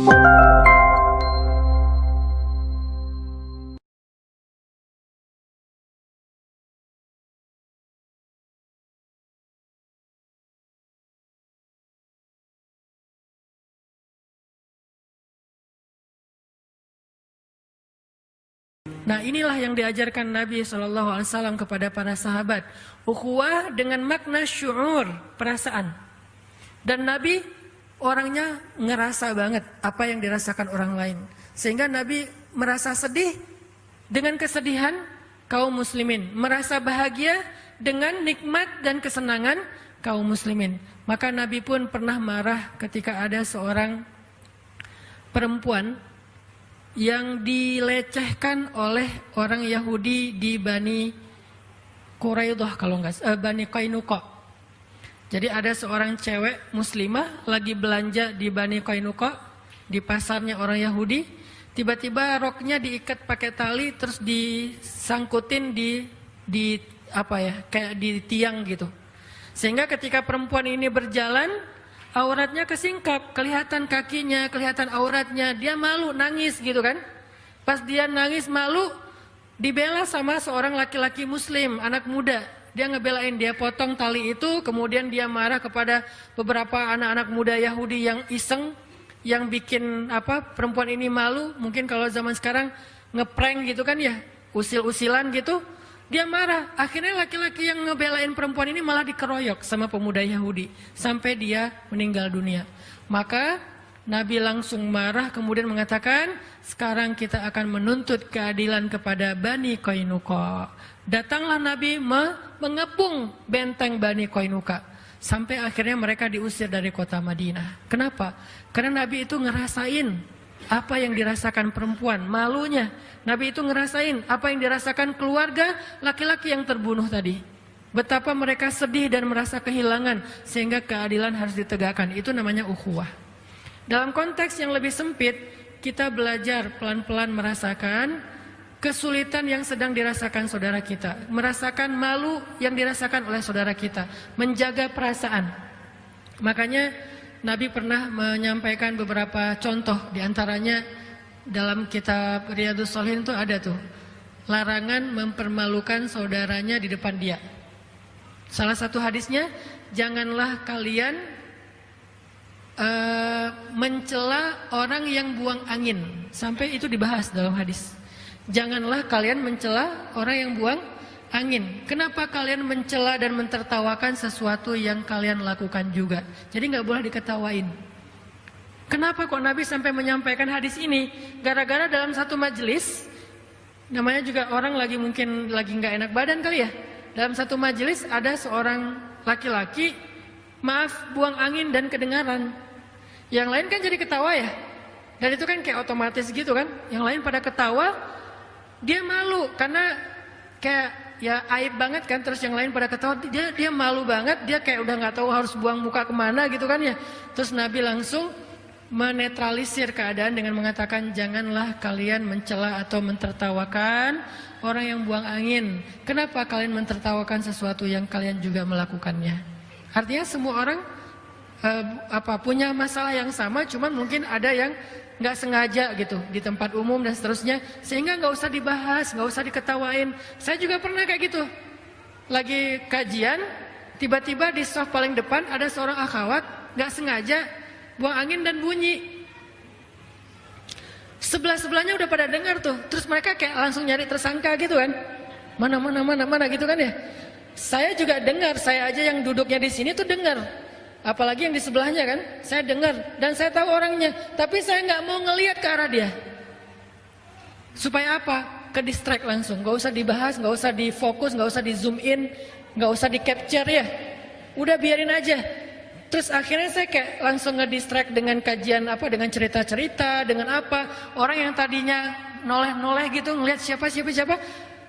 Nah, inilah yang diajarkan Nabi SAW kepada para sahabat. Ukhuwah dengan makna syu'ur, perasaan. Dan Nabi orangnya ngerasa banget apa yang dirasakan orang lain. Sehingga Nabi merasa sedih dengan kesedihan kaum muslimin. Merasa bahagia dengan nikmat dan kesenangan kaum muslimin. Maka Nabi pun pernah marah ketika ada seorang perempuan yang dilecehkan oleh orang Yahudi di Bani Quraidah, kalau enggak Bani Qainuqa. Jadi ada seorang cewek muslimah lagi belanja di Bani Qainuqa, di pasarnya orang Yahudi. Tiba-tiba roknya diikat pakai tali terus disangkutin di apa ya, kayak di tiang gitu. Sehingga ketika perempuan ini berjalan, auratnya kesingkap, kelihatan kakinya, kelihatan auratnya. Dia malu, nangis gitu kan. Pas dia nangis malu, dibela sama seorang laki-laki muslim, anak muda. Dia ngebelain, dia potong tali itu, kemudian dia marah kepada beberapa anak-anak muda Yahudi yang iseng, yang bikin perempuan ini malu. Mungkin kalau zaman sekarang ngeprank gitu kan ya, usil-usilan gitu. Dia marah, akhirnya laki-laki yang ngebelain perempuan ini malah dikeroyok sama pemuda Yahudi sampai dia meninggal dunia. Maka Nabi langsung marah kemudian mengatakan, sekarang kita akan menuntut keadilan kepada Bani Qainuqa. Datanglah Nabi mengepung benteng Bani Qainuqa sampai akhirnya mereka diusir dari kota Madinah. Kenapa? Karena Nabi itu ngerasain apa yang dirasakan perempuan, malunya. Nabi itu ngerasain apa yang dirasakan keluarga laki-laki yang terbunuh tadi. Betapa mereka sedih dan merasa kehilangan, sehingga keadilan harus ditegakkan. Itu namanya ukhuwah. Dalam konteks yang lebih sempit, kita belajar pelan-pelan merasakan kesulitan yang sedang dirasakan saudara kita, merasakan malu yang dirasakan oleh saudara kita, menjaga perasaan. Makanya Nabi pernah menyampaikan beberapa contoh, diantaranya dalam kitab Riyadhus Shalihin itu ada tuh, larangan mempermalukan saudaranya di depan dia. Salah satu hadisnya, janganlah kalian mencela orang yang buang angin. Sampai itu dibahas dalam hadis. Janganlah kalian mencela orang yang buang angin. Kenapa kalian mencela dan mentertawakan sesuatu yang kalian lakukan juga? Jadi nggak boleh diketawain. Kenapa kok Nabi sampai menyampaikan hadis ini? Gara-gara dalam satu majelis, namanya juga orang mungkin lagi nggak enak badan kali ya. Dalam satu majelis ada seorang laki-laki, maaf, buang angin dan kedengaran. Yang lain kan jadi ketawa ya. Dan itu kan kayak otomatis gitu kan. Yang lain pada ketawa, dia malu karena kayak ya aib banget kan. Terus yang lain pada ketawa, dia malu banget. Dia kayak udah nggak tahu harus buang muka kemana gitu kan ya. Terus Nabi langsung menetralisir keadaan dengan mengatakan, janganlah kalian mencela atau mentertawakan orang yang buang angin. Kenapa kalian mentertawakan sesuatu yang kalian juga melakukannya? Artinya semua orang punya masalah yang sama, cuman mungkin ada yang nggak sengaja gitu di tempat umum dan seterusnya, sehingga nggak usah dibahas, nggak usah diketawain. Saya juga pernah kayak gitu, lagi kajian, tiba-tiba di soft paling depan ada seorang akhwat nggak sengaja buang angin dan bunyi. Sebelah-sebelahnya udah pada dengar tuh, terus mereka kayak langsung nyari tersangka gitu kan, mana gitu kan ya. Saya juga dengar, saya aja yang duduknya di sini tuh dengar, apalagi yang di sebelahnya kan, saya dengar dan saya tahu orangnya, tapi saya nggak mau ngelihat ke arah dia. Supaya apa? Ke distract langsung, nggak usah dibahas, nggak usah difokus, nggak usah di zoom in, nggak usah di capture ya, udah biarin aja. Terus akhirnya saya kayak langsung ngedistract dengan kajian dengan cerita-cerita, dengan orang yang tadinya noleh-noleh gitu ngelihat siapa.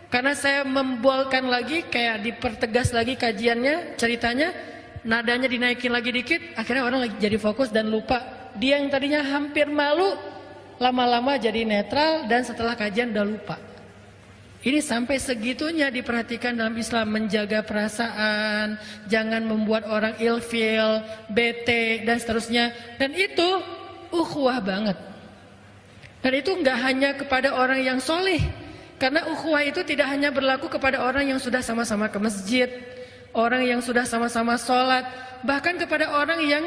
Karena saya membolkan lagi, kayak dipertegas lagi kajiannya, ceritanya, nadanya dinaikin lagi dikit, akhirnya orang lagi jadi fokus dan lupa. Dia yang tadinya hampir malu, lama-lama jadi netral dan setelah kajian udah lupa. Ini sampai segitunya diperhatikan dalam Islam, menjaga perasaan, jangan membuat orang ilfil, bete dan seterusnya. Dan itu ukhuwah banget. Dan itu nggak hanya kepada orang yang soleh, karena ukhuwah itu tidak hanya berlaku kepada orang yang sudah sama-sama ke masjid, orang yang sudah sama-sama sholat, bahkan kepada orang yang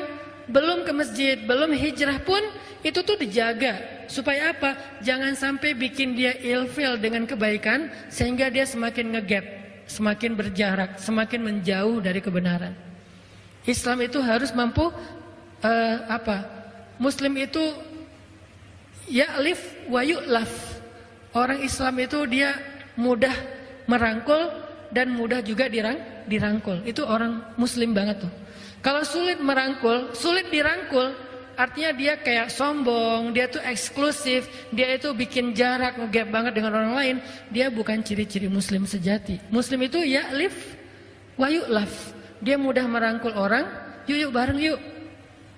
belum ke masjid, belum hijrah pun itu tuh dijaga. Supaya apa? Jangan sampai bikin dia ilfil dengan kebaikan sehingga dia semakin ngegap, semakin berjarak, semakin menjauh dari kebenaran. Islam itu harus mampu Muslim itu ya'lif wa yu'laf. Orang Islam itu dia mudah merangkul dan mudah juga dirangkul. Itu orang Muslim banget tuh. Kalau sulit merangkul, sulit dirangkul, artinya dia kayak sombong, dia tuh eksklusif, dia itu bikin jarak, ngegap banget dengan orang lain. Dia bukan ciri-ciri Muslim sejati. Muslim itu ya'lif wa yu'laf. Dia mudah merangkul orang, yuk bareng yuk.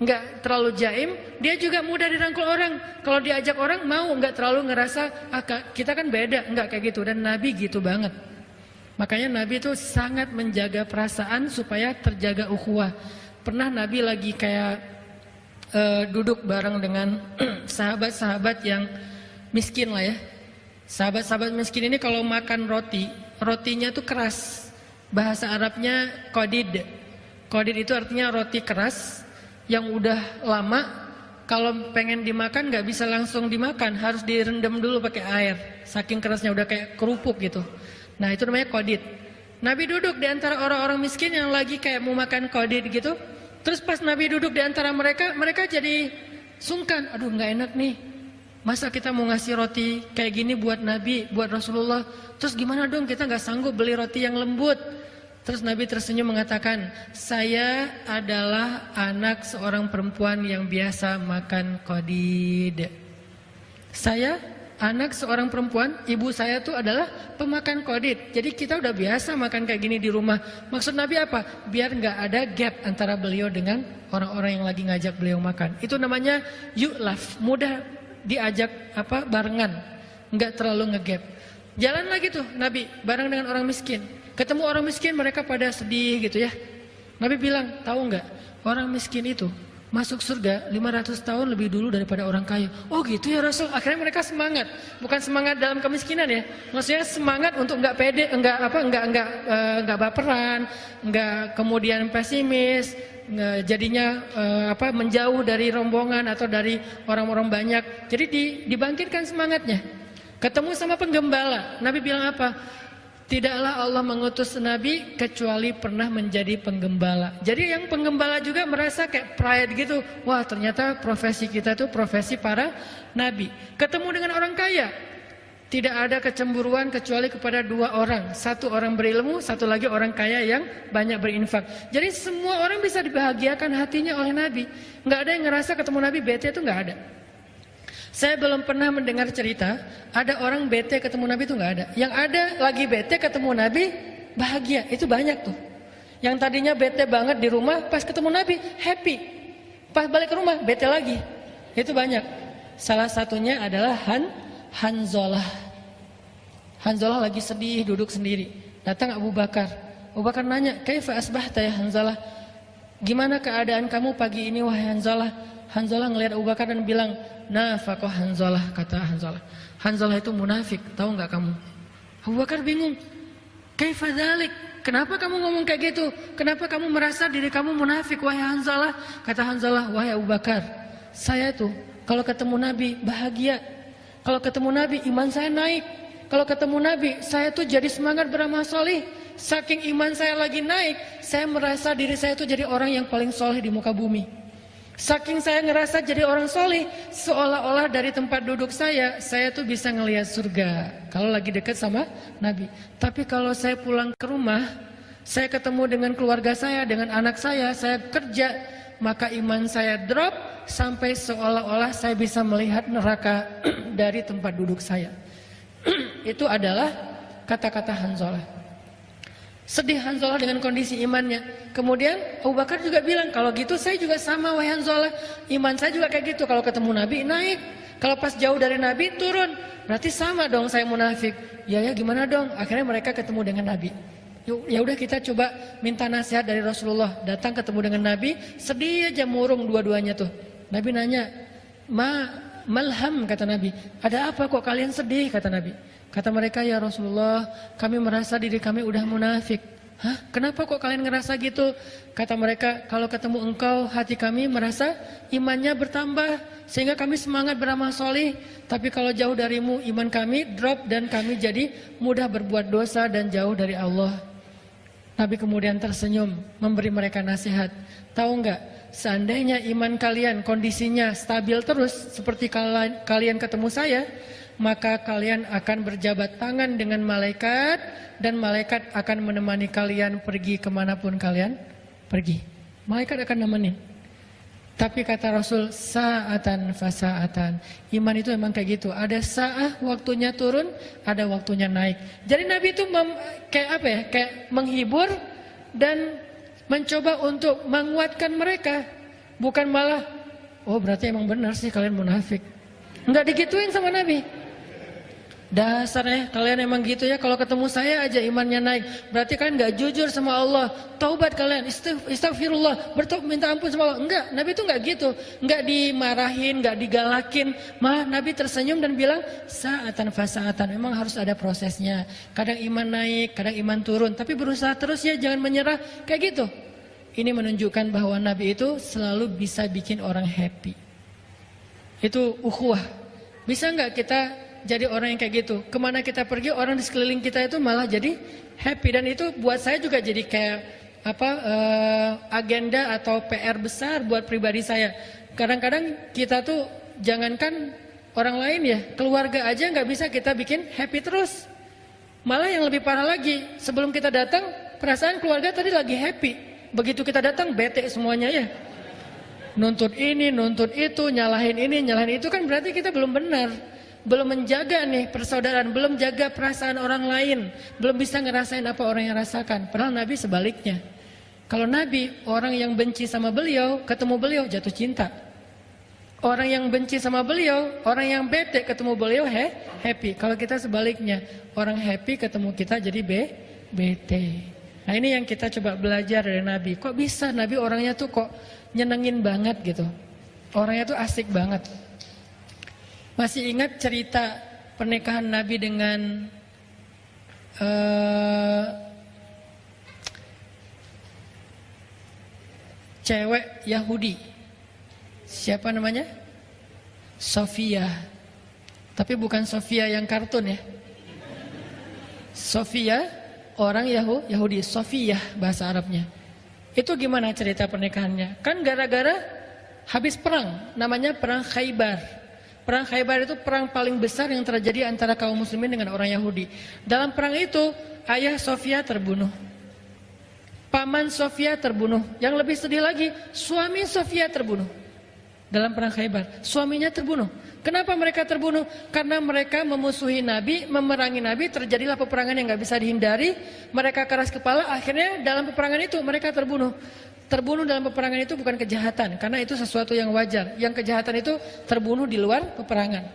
Enggak terlalu jaim, dia juga mudah dirangkul orang. Kalau diajak orang mau, enggak terlalu ngerasa kita kan beda, enggak kayak gitu. Dan Nabi gitu banget. Makanya Nabi itu sangat menjaga perasaan supaya terjaga ukhuwah. Pernah Nabi lagi kayak duduk bareng dengan sahabat-sahabat yang miskin lah ya. Sahabat-sahabat miskin ini kalau makan roti, rotinya tuh keras. Bahasa Arabnya qadid. Qadid itu artinya roti keras yang udah lama, kalau pengen dimakan nggak bisa langsung dimakan, harus direndam dulu pakai air. Saking kerasnya udah kayak kerupuk gitu. Nah itu namanya qadid. Nabi duduk di antara orang-orang miskin yang lagi kayak mau makan qadid gitu. Terus pas Nabi duduk di antara mereka, mereka jadi sungkan. Aduh nggak enak nih. Masa kita mau ngasih roti kayak gini buat Nabi, buat Rasulullah. Terus gimana dong, kita nggak sanggup beli roti yang lembut. Terus Nabi tersenyum mengatakan, saya adalah anak seorang perempuan yang biasa makan qadid. Saya anak seorang perempuan, ibu saya tuh adalah pemakan qadid. Jadi kita udah biasa makan kayak gini di rumah. Maksud Nabi apa? Biar nggak ada gap antara beliau dengan orang-orang yang lagi ngajak beliau makan. Itu namanya yu'laf, mudah diajak barengan, nggak terlalu ngegap. Jalan lagi tuh Nabi bareng dengan orang miskin. Ketemu orang miskin, mereka pada sedih gitu ya. Nabi bilang, tahu nggak, orang miskin itu masuk surga 500 tahun lebih dulu daripada orang kaya. Oh gitu ya Rasul. Akhirnya mereka semangat, bukan semangat dalam kemiskinan ya. Maksudnya semangat untuk nggak pede, nggak baperan, nggak kemudian pesimis, jadinya menjauh dari rombongan atau dari orang-orang banyak. Jadi dibangkitkan semangatnya. Ketemu sama penggembala, Nabi bilang apa? Tidaklah Allah mengutus Nabi kecuali pernah menjadi penggembala. Jadi yang penggembala juga merasa kayak pride gitu. Wah ternyata profesi kita itu profesi para Nabi. Ketemu dengan orang kaya, tidak ada kecemburuan kecuali kepada dua orang. Satu orang berilmu, satu lagi orang kaya yang banyak berinfak. Jadi semua orang bisa dibahagiakan hatinya oleh Nabi. Nggak ada yang ngerasa ketemu Nabi bete, itu nggak ada. Saya belum pernah mendengar cerita ada orang bete ketemu Nabi, itu nggak ada. Yang ada lagi bete ketemu Nabi bahagia, itu banyak tuh. Yang tadinya bete banget di rumah, pas ketemu Nabi happy, pas balik ke rumah bete lagi, itu banyak. Salah satunya adalah Hanzalah. Hanzalah lagi sedih duduk sendiri, datang Abu Bakar. Abu Bakar nanya, kaifa asbahta ya Hanzalah? Gimana keadaan kamu pagi ini wahai Hanzalah? Hanzalah ngelihat Abu Bakar dan bilang, nafaqah Hanzalah, kata Hanzalah. Hanzalah itu munafik, tahu nggak kamu? Abu Bakar bingung. Kaifa dzalik? Kenapa kamu ngomong kayak gitu? Kenapa kamu merasa diri kamu munafik wahai Hanzalah? Kata Hanzalah, wahai Abu Bakar, saya tuh kalau ketemu Nabi bahagia. Kalau ketemu Nabi iman saya naik. Kalau ketemu Nabi saya tuh jadi semangat beramal soleh. Saking iman saya lagi naik, saya merasa diri saya tuh jadi orang yang paling soleh di muka bumi. Saking saya ngerasa jadi orang soleh, seolah-olah dari tempat duduk saya tuh bisa ngelihat surga kalau lagi dekat sama Nabi. Tapi kalau saya pulang ke rumah, saya ketemu dengan keluarga saya, dengan anak saya kerja, maka iman saya drop sampai seolah-olah saya bisa melihat neraka dari tempat duduk saya. Itu adalah kata-kata Hanzalah. Sedih Hanzalah dengan kondisi imannya. Kemudian Abu Bakar juga bilang, kalau gitu saya juga sama wahai Hanzalah. Iman saya juga kayak gitu, kalau ketemu Nabi naik, kalau pas jauh dari Nabi turun. Berarti sama dong saya munafik. Ya gimana dong? Akhirnya mereka ketemu dengan Nabi. Ya udah kita coba minta nasihat dari Rasulullah. Datang ketemu dengan Nabi, sedih aja murung dua-duanya tuh. Nabi nanya, malham, kata Nabi. Ada apa kok kalian sedih, kata Nabi. Kata mereka, ya Rasulullah, kami merasa diri kami udah munafik. Hah? Kenapa kok kalian ngerasa gitu? Kata mereka, kalau ketemu engkau hati kami merasa imannya bertambah sehingga kami semangat beramal solih. Tapi kalau jauh darimu iman kami drop dan kami jadi mudah berbuat dosa dan jauh dari Allah. Nabi kemudian tersenyum memberi mereka nasihat. Tahu nggak? Seandainya iman kalian kondisinya stabil terus seperti kalian ketemu saya, maka kalian akan berjabat tangan dengan malaikat dan malaikat akan menemani kalian pergi kemanapun kalian pergi. Malaikat akan nemenin. Tapi kata Rasul, sa'atan fasa'atan. Iman itu memang kayak gitu. Ada sa'ah waktunya turun, ada waktunya naik. Jadi Nabi itu kayak menghibur dan mencoba untuk menguatkan mereka. Bukan malah, oh berarti emang benar sih kalian munafik. Enggak digituin sama Nabi. Dasarnya kalian emang gitu ya, kalau ketemu saya aja imannya naik. Berarti kalian gak jujur sama Allah. Taubat kalian, istighfirullah, minta ampun sama Allah. Enggak, Nabi itu enggak gitu. Enggak dimarahin, enggak digalakin. Malah Nabi tersenyum dan bilang, sa'atan fasa'atan. Memang harus ada prosesnya. Kadang iman naik, kadang iman turun. Tapi berusaha terus ya, jangan menyerah. Kayak gitu. Ini menunjukkan bahwa Nabi itu selalu bisa bikin orang happy. Itu ukhuwah. Bisa enggak kita jadi orang yang kayak gitu? Kemana kita pergi orang di sekeliling kita itu malah jadi happy. Dan itu buat saya juga jadi kayak agenda atau PR besar buat pribadi saya. Kadang-kadang kita tuh jangankan orang lain ya, keluarga aja nggak bisa kita bikin happy terus. Malah yang lebih parah lagi, sebelum kita datang perasaan keluarga tadi lagi happy. Begitu kita datang bete semuanya ya. Nuntut ini, nuntut itu, nyalahin ini, nyalahin itu, kan berarti kita belum benar. Belum menjaga nih persaudaraan, belum jaga perasaan orang lain, belum bisa ngerasain apa orang yang rasakan. Padahal Nabi sebaliknya. Kalau Nabi, orang yang benci sama beliau, ketemu beliau jatuh cinta. Orang yang benci sama beliau, orang yang bete ketemu beliau happy. Kalau kita sebaliknya, orang happy ketemu kita jadi bete. Nah ini yang kita coba belajar dari Nabi. Kok bisa Nabi orangnya tuh kok nyenengin banget gitu. Orangnya tuh asik banget. Masih ingat cerita pernikahan Nabi dengan cewek Yahudi? Siapa namanya? Sofia. Tapi bukan Sofia yang kartun ya. Sofia, orang Yahudi. Sofia bahasa Arabnya. Itu gimana cerita pernikahannya? Kan gara-gara habis perang, namanya perang Khaybar. Perang Khaybar itu perang paling besar yang terjadi antara kaum muslimin dengan orang Yahudi. Dalam perang itu, ayah Sofia terbunuh. Paman Sofia terbunuh. Yang lebih sedih lagi, suami Sofia terbunuh. Dalam perang Khaybar, suaminya terbunuh. Kenapa mereka terbunuh? Karena mereka memusuhi Nabi, memerangi Nabi, terjadilah peperangan yang gak bisa dihindari. Mereka keras kepala, akhirnya dalam peperangan itu mereka terbunuh. Terbunuh dalam peperangan itu bukan kejahatan, karena itu sesuatu yang wajar. Yang kejahatan itu terbunuh di luar peperangan.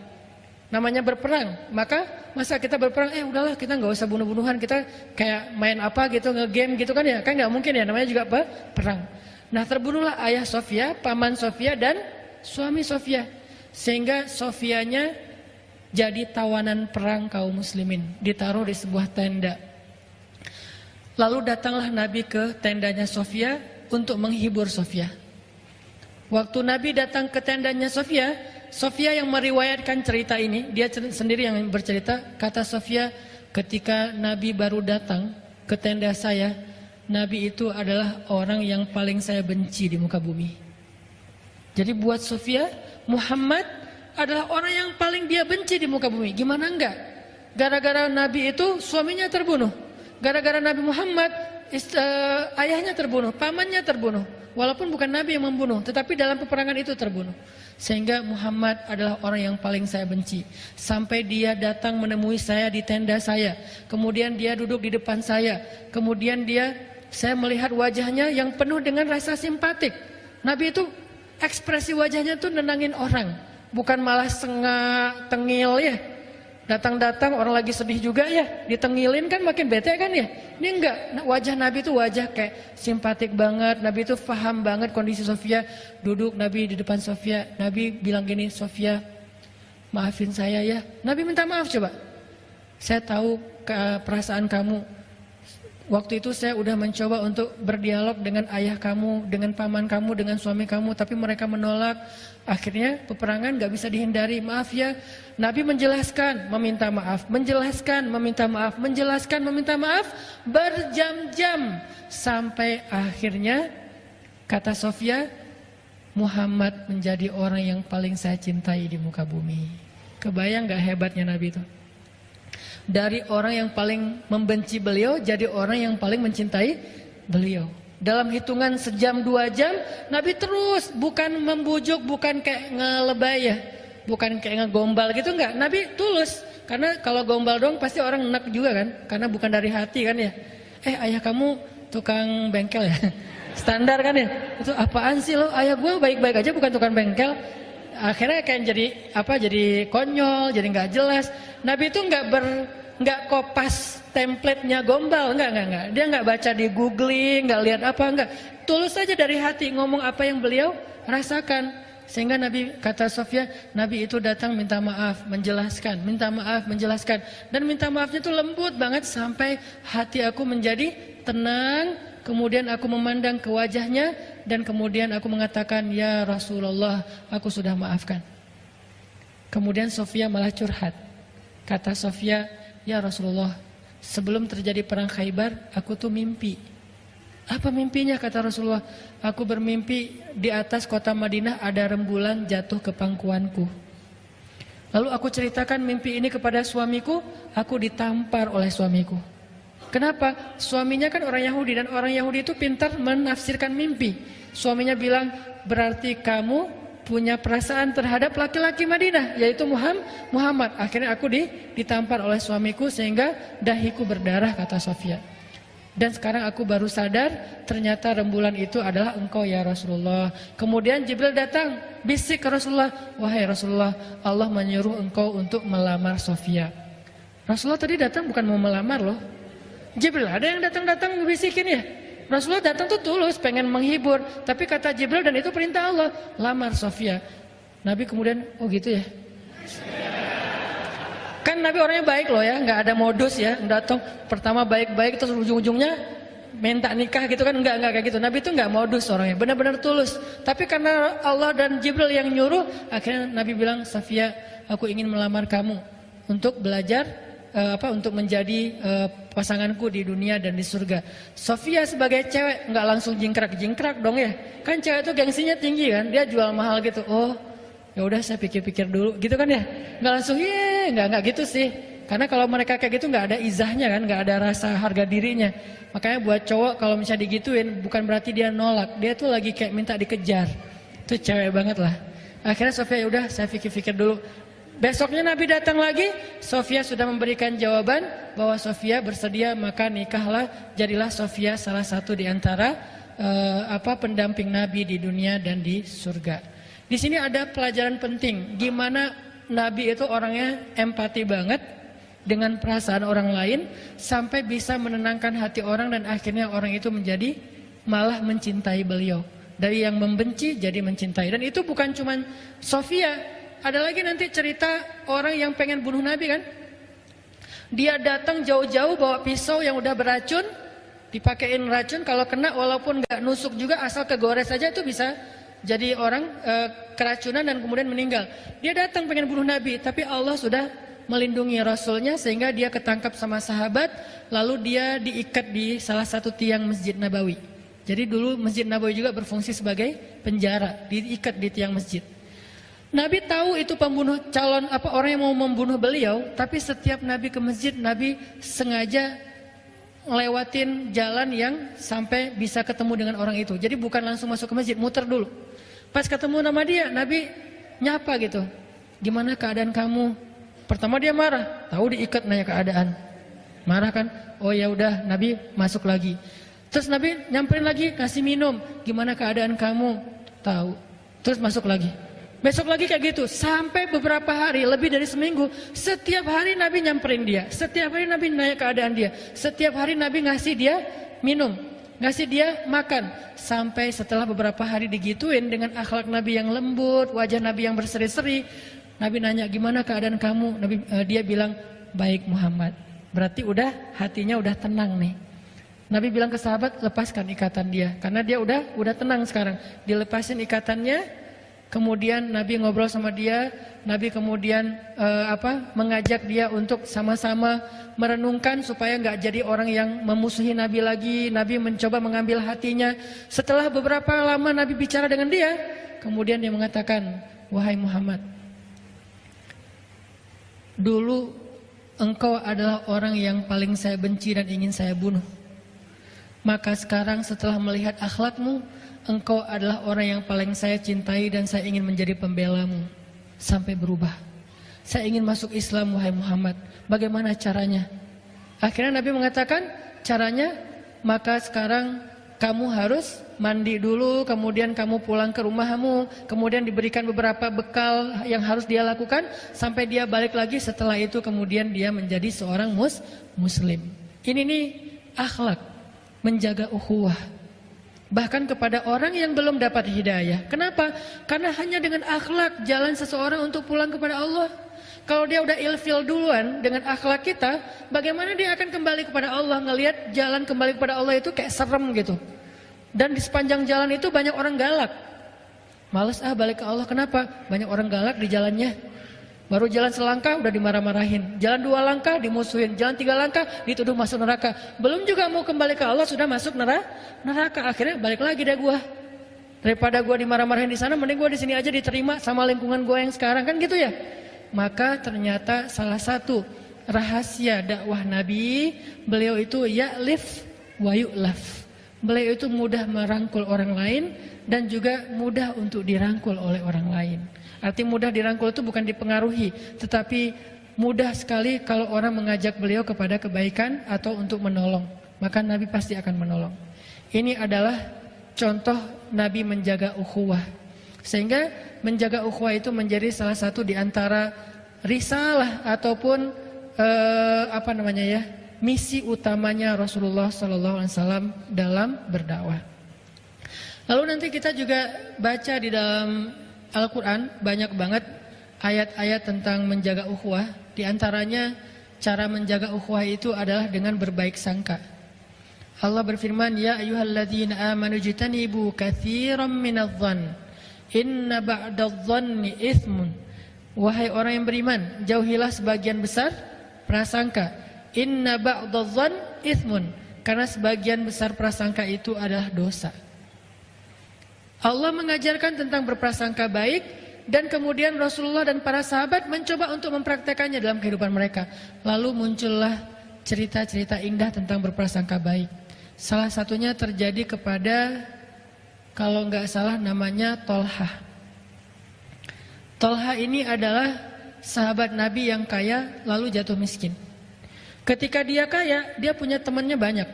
Namanya berperang. Maka masa kita berperang, udahlah kita nggak usah bunuh-bunuhan, kita kayak main apa gitu, nge-game gitu kan ya, kan nggak mungkin ya, namanya juga perang. Nah terbunuhlah ayah Sofia, paman Sofia dan suami Sofia, sehingga Sofianya jadi tawanan perang kaum muslimin, ditaruh di sebuah tenda. Lalu datanglah Nabi ke tendanya Sofia untuk menghibur Sofia. Waktu Nabi datang ke tendanya Sofia, Sofia yang meriwayatkan cerita ini, dia sendiri yang bercerita. Kata Sofia, ketika Nabi baru datang ke tenda saya, Nabi itu adalah orang yang paling saya benci di muka bumi. Jadi buat Sofia, Muhammad adalah orang yang paling dia benci di muka bumi. Gimana enggak? Gara-gara Nabi itu suaminya terbunuh. Gara-gara Nabi Muhammad ayahnya terbunuh, pamannya terbunuh. Walaupun bukan Nabi yang membunuh, tetapi dalam peperangan itu terbunuh. Sehingga Muhammad adalah orang yang paling saya benci. Sampai dia datang menemui saya di tenda saya. Kemudian dia duduk di depan saya. Kemudian saya melihat wajahnya yang penuh dengan rasa simpatik. Nabi itu ekspresi wajahnya tuh nenangin orang. Bukan malah sengak, tengil ya. Datang-datang orang lagi sedih juga ya, ditengilin kan makin bete kan ya. Ini enggak, wajah Nabi itu wajah kayak simpatik banget. Nabi itu paham banget kondisi Sofia. Duduk Nabi di depan Sofia, Nabi bilang gini, Sofia, maafin saya ya. Nabi minta maaf coba. Saya tahu perasaan kamu. Waktu itu saya udah mencoba untuk berdialog dengan ayah kamu, dengan paman kamu, dengan suami kamu, tapi mereka menolak. Akhirnya peperangan gak bisa dihindari. Maaf ya. Nabi menjelaskan, meminta maaf, menjelaskan, meminta maaf, menjelaskan, meminta maaf, berjam-jam sampai akhirnya kata Sofia, Muhammad menjadi orang yang paling saya cintai di muka bumi. Kebayang gak hebatnya Nabi itu? Dari orang yang paling membenci beliau jadi orang yang paling mencintai beliau. Dalam hitungan sejam 2 jam Nabi terus, bukan membujuk, bukan kayak ngelebay ya, bukan kayak ngegombal gitu, enggak. Nabi tulus, karena kalau gombal dong pasti orang enak juga kan, karena bukan dari hati kan ya. Ayah kamu tukang bengkel ya. Standar kan ya. Itu apaan sih lo? Ayah gue baik-baik aja bukan tukang bengkel. Akhirnya kayak jadi konyol, jadi nggak jelas. Nabi itu nggak kopas template-nya gombal, nggak. Dia nggak baca di googling, nggak lihat apa, nggak. Tulus saja dari hati ngomong apa yang beliau rasakan. Sehingga Nabi, kata Sofia, Nabi itu datang minta maaf, menjelaskan, minta maaf, menjelaskan, dan minta maafnya itu lembut banget sampai hati aku menjadi tenang. Kemudian aku memandang ke wajahnya dan kemudian aku mengatakan, ya Rasulullah, aku sudah maafkan. Kemudian Sofia malah curhat. Kata Sofia, ya Rasulullah, sebelum terjadi perang Khaybar, aku tuh mimpi. Apa mimpinya? Kata Rasulullah, aku bermimpi di atas kota Madinah ada rembulan jatuh ke pangkuanku. Lalu aku ceritakan mimpi ini kepada suamiku, aku ditampar oleh suamiku. Kenapa? Suaminya kan orang Yahudi dan orang Yahudi itu pintar menafsirkan mimpi. Suaminya bilang, berarti kamu punya perasaan terhadap laki-laki Madinah, yaitu Muhammad. Akhirnya aku ditampar oleh suamiku sehingga dahiku berdarah, kata Sofia. Dan sekarang aku baru sadar ternyata rembulan itu adalah engkau ya Rasulullah. Kemudian Jibril datang, bisik ke Rasulullah, wahai Rasulullah, Allah menyuruh engkau untuk melamar Sofia. Rasulullah tadi datang bukan mau melamar loh. Jibril ada yang datang-datang ngebisikin ya. Rasulullah datang tuh tulus pengen menghibur, tapi kata Jibril dan itu perintah Allah, lamar Sofia. Nabi kemudian, oh gitu ya. Kan Nabi orangnya baik loh ya, nggak ada modus ya, datang pertama baik-baik terus ujung-ujungnya minta nikah gitu kan, enggak kayak gitu. Nabi itu nggak modus orangnya, benar-benar tulus. Tapi karena Allah dan Jibril yang nyuruh, akhirnya Nabi bilang, Sofia, aku ingin melamar kamu untuk belajar untuk menjadi pasanganku di dunia dan di surga. Sofia sebagai cewek nggak langsung jingkrak dong ya. Kan cewek itu gengsinya tinggi kan, dia jual mahal gitu. Oh, ya udah saya pikir-pikir dulu gitu kan ya. Nggak langsung nggak gitu sih. Karena kalau mereka kayak gitu nggak ada izahnya kan, nggak ada rasa harga dirinya. Makanya buat cowok kalau misalnya digituin bukan berarti dia nolak, dia tuh lagi kayak minta dikejar. Itu cewek banget lah. Akhirnya Sofia, ya udah saya pikir-pikir dulu. Besoknya Nabi datang lagi, Sofia sudah memberikan jawaban bahwa Sofia bersedia, maka nikahlah, jadilah Sofia salah satu di antara pendamping Nabi di dunia dan di surga. Di sini ada pelajaran penting, gimana Nabi itu orangnya empati banget dengan perasaan orang lain sampai bisa menenangkan hati orang dan akhirnya orang itu menjadi malah mencintai beliau. Dari yang membenci jadi mencintai. Dan itu bukan cuma Sofia. Ada lagi nanti cerita orang yang pengen bunuh Nabi kan. Dia datang jauh-jauh bawa pisau yang udah beracun, dipakein racun, kalau kena walaupun gak nusuk juga asal kegores saja itu bisa jadi orang keracunan dan kemudian meninggal. Dia datang pengen bunuh Nabi, tapi Allah sudah melindungi Rasulnya sehingga dia ketangkap sama sahabat, lalu dia diikat di salah satu tiang Masjid Nabawi. Jadi dulu Masjid Nabawi juga berfungsi sebagai penjara, diikat di tiang masjid. Nabi tahu itu pembunuh orang yang mau membunuh beliau, tapi setiap Nabi ke masjid, Nabi sengaja ngelewatin jalan yang sampai bisa ketemu dengan orang itu. Jadi bukan langsung masuk ke masjid, muter dulu. Pas ketemu nama dia, Nabi nyapa gitu. Gimana keadaan kamu? Pertama dia marah, tahu diikat nanya keadaan. Marah kan? Oh ya udah, Nabi masuk lagi. Terus Nabi nyamperin lagi, kasih minum. Gimana keadaan kamu? Tahu. Terus masuk lagi. Besok lagi kayak gitu, sampai beberapa hari, lebih dari seminggu. Setiap hari Nabi nyamperin dia, setiap hari Nabi nanya keadaan dia, setiap hari Nabi ngasih dia minum, ngasih dia makan. Sampai setelah beberapa hari digituin dengan akhlak Nabi yang lembut, wajah Nabi yang berseri-seri, Nabi nanya, gimana keadaan kamu? Dia bilang, baik Muhammad. Berarti udah hatinya udah tenang nih. Nabi bilang ke sahabat, lepaskan ikatan dia, karena dia udah tenang sekarang. Dilepasin ikatannya. Kemudian Nabi ngobrol sama dia, Nabi kemudian mengajak dia untuk sama-sama merenungkan supaya nggak jadi orang yang memusuhi Nabi lagi. Nabi mencoba mengambil hatinya. Setelah beberapa lama Nabi bicara dengan dia, kemudian dia mengatakan, wahai Muhammad, dulu engkau adalah orang yang paling saya benci dan ingin saya bunuh. Maka sekarang setelah melihat akhlakmu, engkau adalah orang yang paling saya cintai dan saya ingin menjadi pembelamu sampai berubah. Saya ingin masuk Islam, wahai Muhammad. Bagaimana caranya? Akhirnya Nabi mengatakan, caranya, maka sekarang kamu harus mandi dulu, kemudian kamu pulang ke rumahmu, kemudian diberikan beberapa bekal yang harus dia lakukan sampai dia balik lagi. Setelah itu kemudian dia menjadi seorang muslim. Ini nih akhlak, menjaga ukhuwah. Bahkan kepada orang yang belum dapat hidayah. Kenapa? Karena hanya dengan akhlak jalan seseorang untuk pulang kepada Allah. Kalau dia udah ilfil duluan dengan akhlak kita, bagaimana dia akan kembali kepada Allah? Ngelihat jalan kembali kepada Allah itu kayak serem gitu. Dan di sepanjang jalan itu banyak orang galak. Males balik ke Allah, kenapa? Banyak orang galak di jalannya. Baru jalan selangkah udah dimarah-marahin, jalan 2 langkah dimusuhin, jalan 3 langkah dituduh masuk neraka. Belum juga mau kembali ke Allah sudah masuk neraka. Akhirnya balik lagi deh gua. Daripada gua dimarah-marahin di sana, mending gua di sini aja diterima sama lingkungan gua yang sekarang, kan gitu ya. Maka ternyata salah satu rahasia dakwah Nabi, beliau itu ya'lif wa yu'laf. Beliau itu mudah merangkul orang lain dan juga mudah untuk dirangkul oleh orang lain. Arti mudah dirangkul itu bukan dipengaruhi, tetapi mudah sekali kalau orang mengajak beliau kepada kebaikan atau untuk menolong, maka Nabi pasti akan menolong. Ini adalah contoh Nabi menjaga ukhuwah. Sehingga menjaga ukhuwah itu menjadi salah satu di antara risalah ataupun misi utamanya Rasulullah SAW dalam berdakwah. Lalu nanti kita juga baca di dalam Al-Quran banyak banget ayat-ayat tentang menjaga ukhuwah. Di antaranya cara menjaga ukhuwah itu adalah dengan berbaik sangka. Allah berfirman, ya ayyuhalladzina amanu jtanibu katsiran minadh-dhann inna ba'dadh-dhanni itsmun. Wahai orang yang beriman, jauhilah sebagian besar prasangka. Inna ba'dadh-dhann itsmun. Karena sebagian besar prasangka itu adalah dosa. Allah mengajarkan tentang berprasangka baik dan kemudian Rasulullah dan para sahabat mencoba untuk mempraktekannya dalam kehidupan mereka. Lalu muncullah cerita-cerita indah tentang berprasangka baik. Salah satunya terjadi kepada, kalau nggak salah namanya Tolhah. Tolhah ini adalah sahabat Nabi yang kaya lalu jatuh miskin. Ketika dia kaya, dia punya temannya banyak.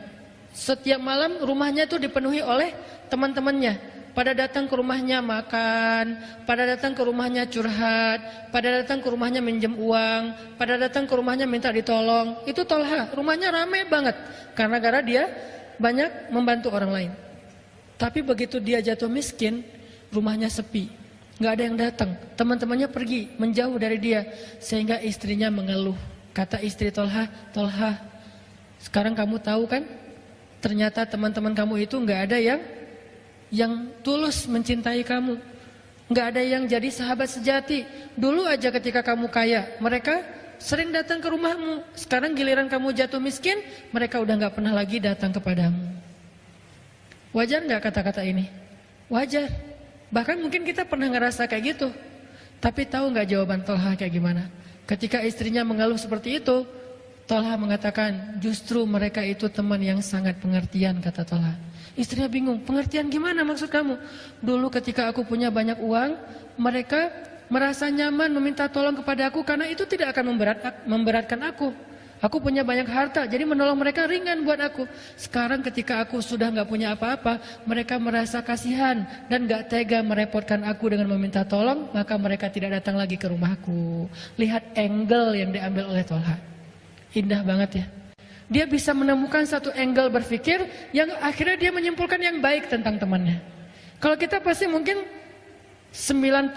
Setiap malam rumahnya itu dipenuhi oleh teman-temannya. Pada datang ke rumahnya makan, pada datang ke rumahnya curhat, pada datang ke rumahnya minjem uang, pada datang ke rumahnya minta ditolong. Itu Tolhah, rumahnya ramai banget karena gara dia banyak membantu orang lain. Tapi begitu dia jatuh miskin, rumahnya sepi, nggak ada yang datang. Teman-temannya pergi, menjauh dari dia, sehingga istrinya mengeluh. Kata istri Tolhah, Tolhah, sekarang kamu tahu kan? Ternyata teman-teman kamu itu nggak ada yang tulus mencintai kamu. Nggak ada yang jadi sahabat sejati. Dulu aja ketika kamu kaya, mereka sering datang ke rumahmu. Sekarang giliran kamu jatuh miskin, mereka udah nggak pernah lagi datang kepadamu. Wajar nggak kata-kata ini? Wajar. Bahkan mungkin kita pernah ngerasa kayak gitu. Tapi tahu nggak jawaban Tolhah kayak gimana? Ketika istrinya mengeluh seperti itu, Tolhah mengatakan, justru mereka itu teman yang sangat pengertian, kata Tolhah. Istrinya bingung, pengertian gimana maksud kamu? Dulu ketika aku punya banyak uang, mereka merasa nyaman meminta tolong kepada aku karena itu tidak akan memberatkan aku. Aku punya banyak harta, jadi menolong mereka ringan buat aku. Sekarang ketika aku sudah nggak punya apa-apa, mereka merasa kasihan dan nggak tega merepotkan aku dengan meminta tolong, maka mereka tidak datang lagi ke rumahku. Lihat angle yang diambil oleh Tolha. Indah banget ya. Dia bisa menemukan satu angle berpikir yang akhirnya dia menyimpulkan yang baik tentang temannya. Kalau kita pasti mungkin 99%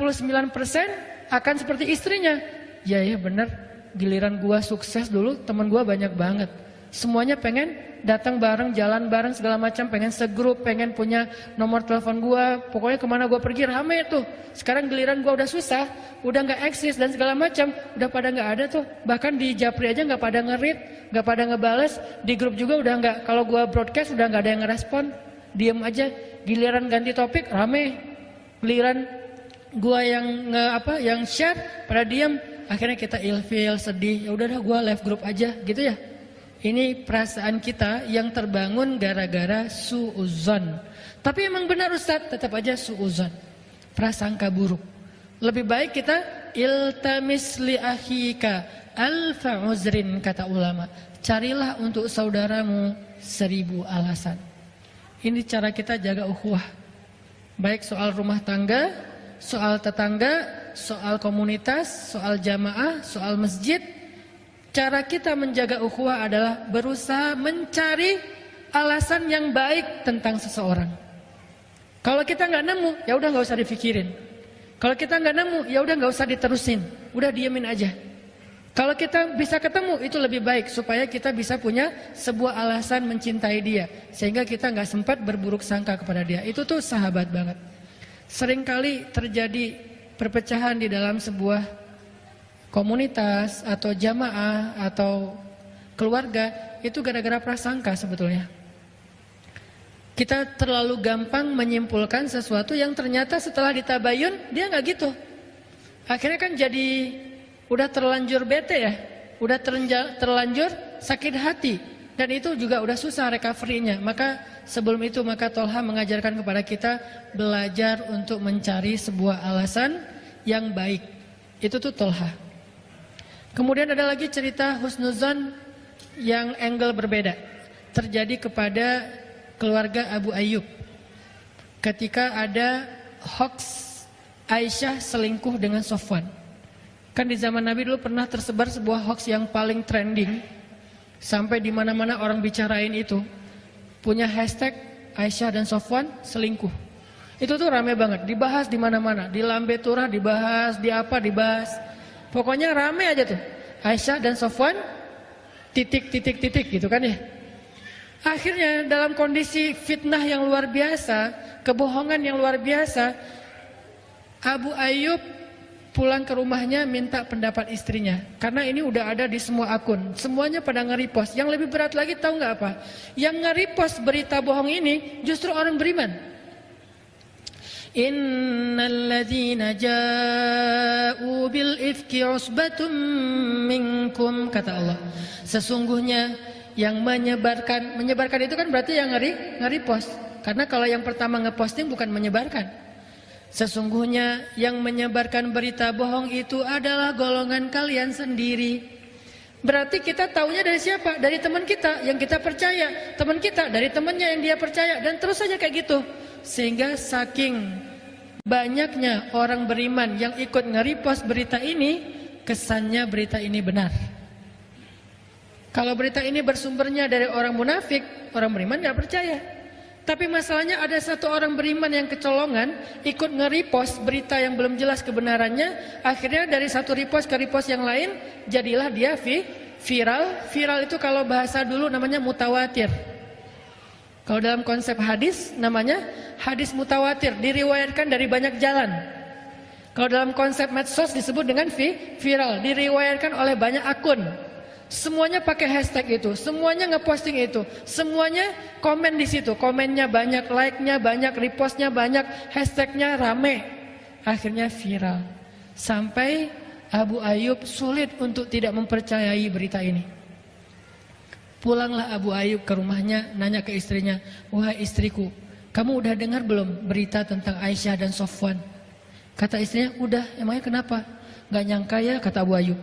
akan seperti istrinya. Ya benar. Giliran gua sukses dulu, teman gua banyak banget. Semuanya pengen datang bareng, jalan bareng segala macam, pengen segrup, pengen punya nomor telepon gua. Pokoknya kemana gua pergi rame tuh. Sekarang giliran gua udah susah, udah nggak eksis dan segala macam, udah pada nggak ada tuh. Bahkan di Japri aja nggak pada nge-read, nggak pada ngebales. Di grup juga udah nggak. Kalau gua broadcast udah nggak ada yang ngerespon, diem aja. Giliran ganti topik rame. Giliran gua yang share pada diem. Akhirnya kita ilfil, sedih, ya udah gue live group aja gitu ya. Ini perasaan kita yang terbangun gara-gara suuzon. Tapi emang benar Ustadz, tetap aja suuzon. Prasangka buruk. Lebih baik kita iltamis li akhika alfa uzrin, kata ulama. Carilah untuk saudaramu 1000 alasan. Ini cara kita jaga ukhuwah. Baik soal rumah tangga, soal tetangga, soal komunitas, soal jamaah, soal masjid. Cara kita menjaga ukhuwah adalah berusaha mencari alasan yang baik tentang seseorang. Kalau kita nggak nemu, ya udah nggak usah dipikirin. Kalau kita nggak nemu, ya udah nggak usah diterusin, udah diemin aja. Kalau kita bisa ketemu, itu lebih baik supaya kita bisa punya sebuah alasan mencintai dia, sehingga kita nggak sempat berburuk sangka kepada dia. Itu tuh sahabat banget. Seringkali terjadi perpecahan di dalam sebuah komunitas atau jamaah atau keluarga, itu gara-gara prasangka sebetulnya. Kita terlalu gampang menyimpulkan sesuatu yang ternyata setelah ditabayun dia nggak gitu. Akhirnya kan jadi udah terlanjur bete ya, udah terlanjur sakit hati, dan itu juga udah susah recovery-nya. Maka sebelum itu Tolha mengajarkan kepada kita belajar untuk mencari sebuah alasan yang baik. Itu tuh Tolha. Kemudian ada lagi cerita husnuzon yang angle berbeda. Terjadi kepada keluarga Abu Ayyub. Ketika ada hoax Aisyah selingkuh dengan Sofwan. Kan di zaman Nabi dulu pernah tersebar sebuah hoax yang paling trending. Sampai di mana-mana orang bicarain itu. Punya hashtag Aisyah dan Sofwan selingkuh. Itu tuh rame banget, dibahas di mana-mana, di Lambe Turah dibahas, di apa dibahas. Pokoknya rame aja tuh. Aisyah dan Sofwan titik gitu kan ya. Akhirnya dalam kondisi fitnah yang luar biasa, kebohongan yang luar biasa, Abu Ayyub pulang ke rumahnya minta pendapat istrinya. Karena ini udah ada di semua akun. Semuanya pada nge-repost. Yang lebih berat lagi tahu nggak apa? Yang nge-repost berita bohong ini justru orang beriman. Innalladzina ja'u bil ifki usbatum minkum, kata Allah. Sesungguhnya yang menyebarkan itu kan berarti yang nge-repost. Karena kalau yang pertama nge-posting bukan menyebarkan. Sesungguhnya yang menyebarkan berita bohong itu adalah golongan kalian sendiri. Berarti kita taunya dari siapa? Dari teman kita yang kita percaya. Teman kita dari temannya yang dia percaya. Dan terus saja kayak gitu. Sehingga saking banyaknya orang beriman yang ikut nge-repost berita ini, kesannya berita ini benar. Kalau berita ini bersumbernya dari orang munafik, orang beriman gak percaya. Tapi masalahnya ada satu orang beriman yang kecolongan, ikut nge-repost berita yang belum jelas kebenarannya. Akhirnya dari satu repost ke repost yang lain, jadilah dia viral. Viral itu kalau bahasa dulu namanya mutawatir. Kalau dalam konsep hadis namanya hadis mutawatir, diriwayatkan dari banyak jalan. Kalau dalam konsep medsos disebut dengan viral, diriwayatkan oleh banyak akun. Semuanya pakai hashtag itu, semuanya ngeposting itu, semuanya komen di situ, komennya banyak, like-nya banyak, repostnya banyak, hashtagnya rame. Akhirnya viral. Sampai Abu Ayyub sulit untuk tidak mempercayai berita ini. Pulanglah Abu Ayyub ke rumahnya, nanya ke istrinya, "Wahai istriku, kamu udah dengar belum berita tentang Aisyah dan Sofwan?" Kata istrinya, "Udah." "Emangnya kenapa?" "Gak nyangka ya," kata Abu Ayyub.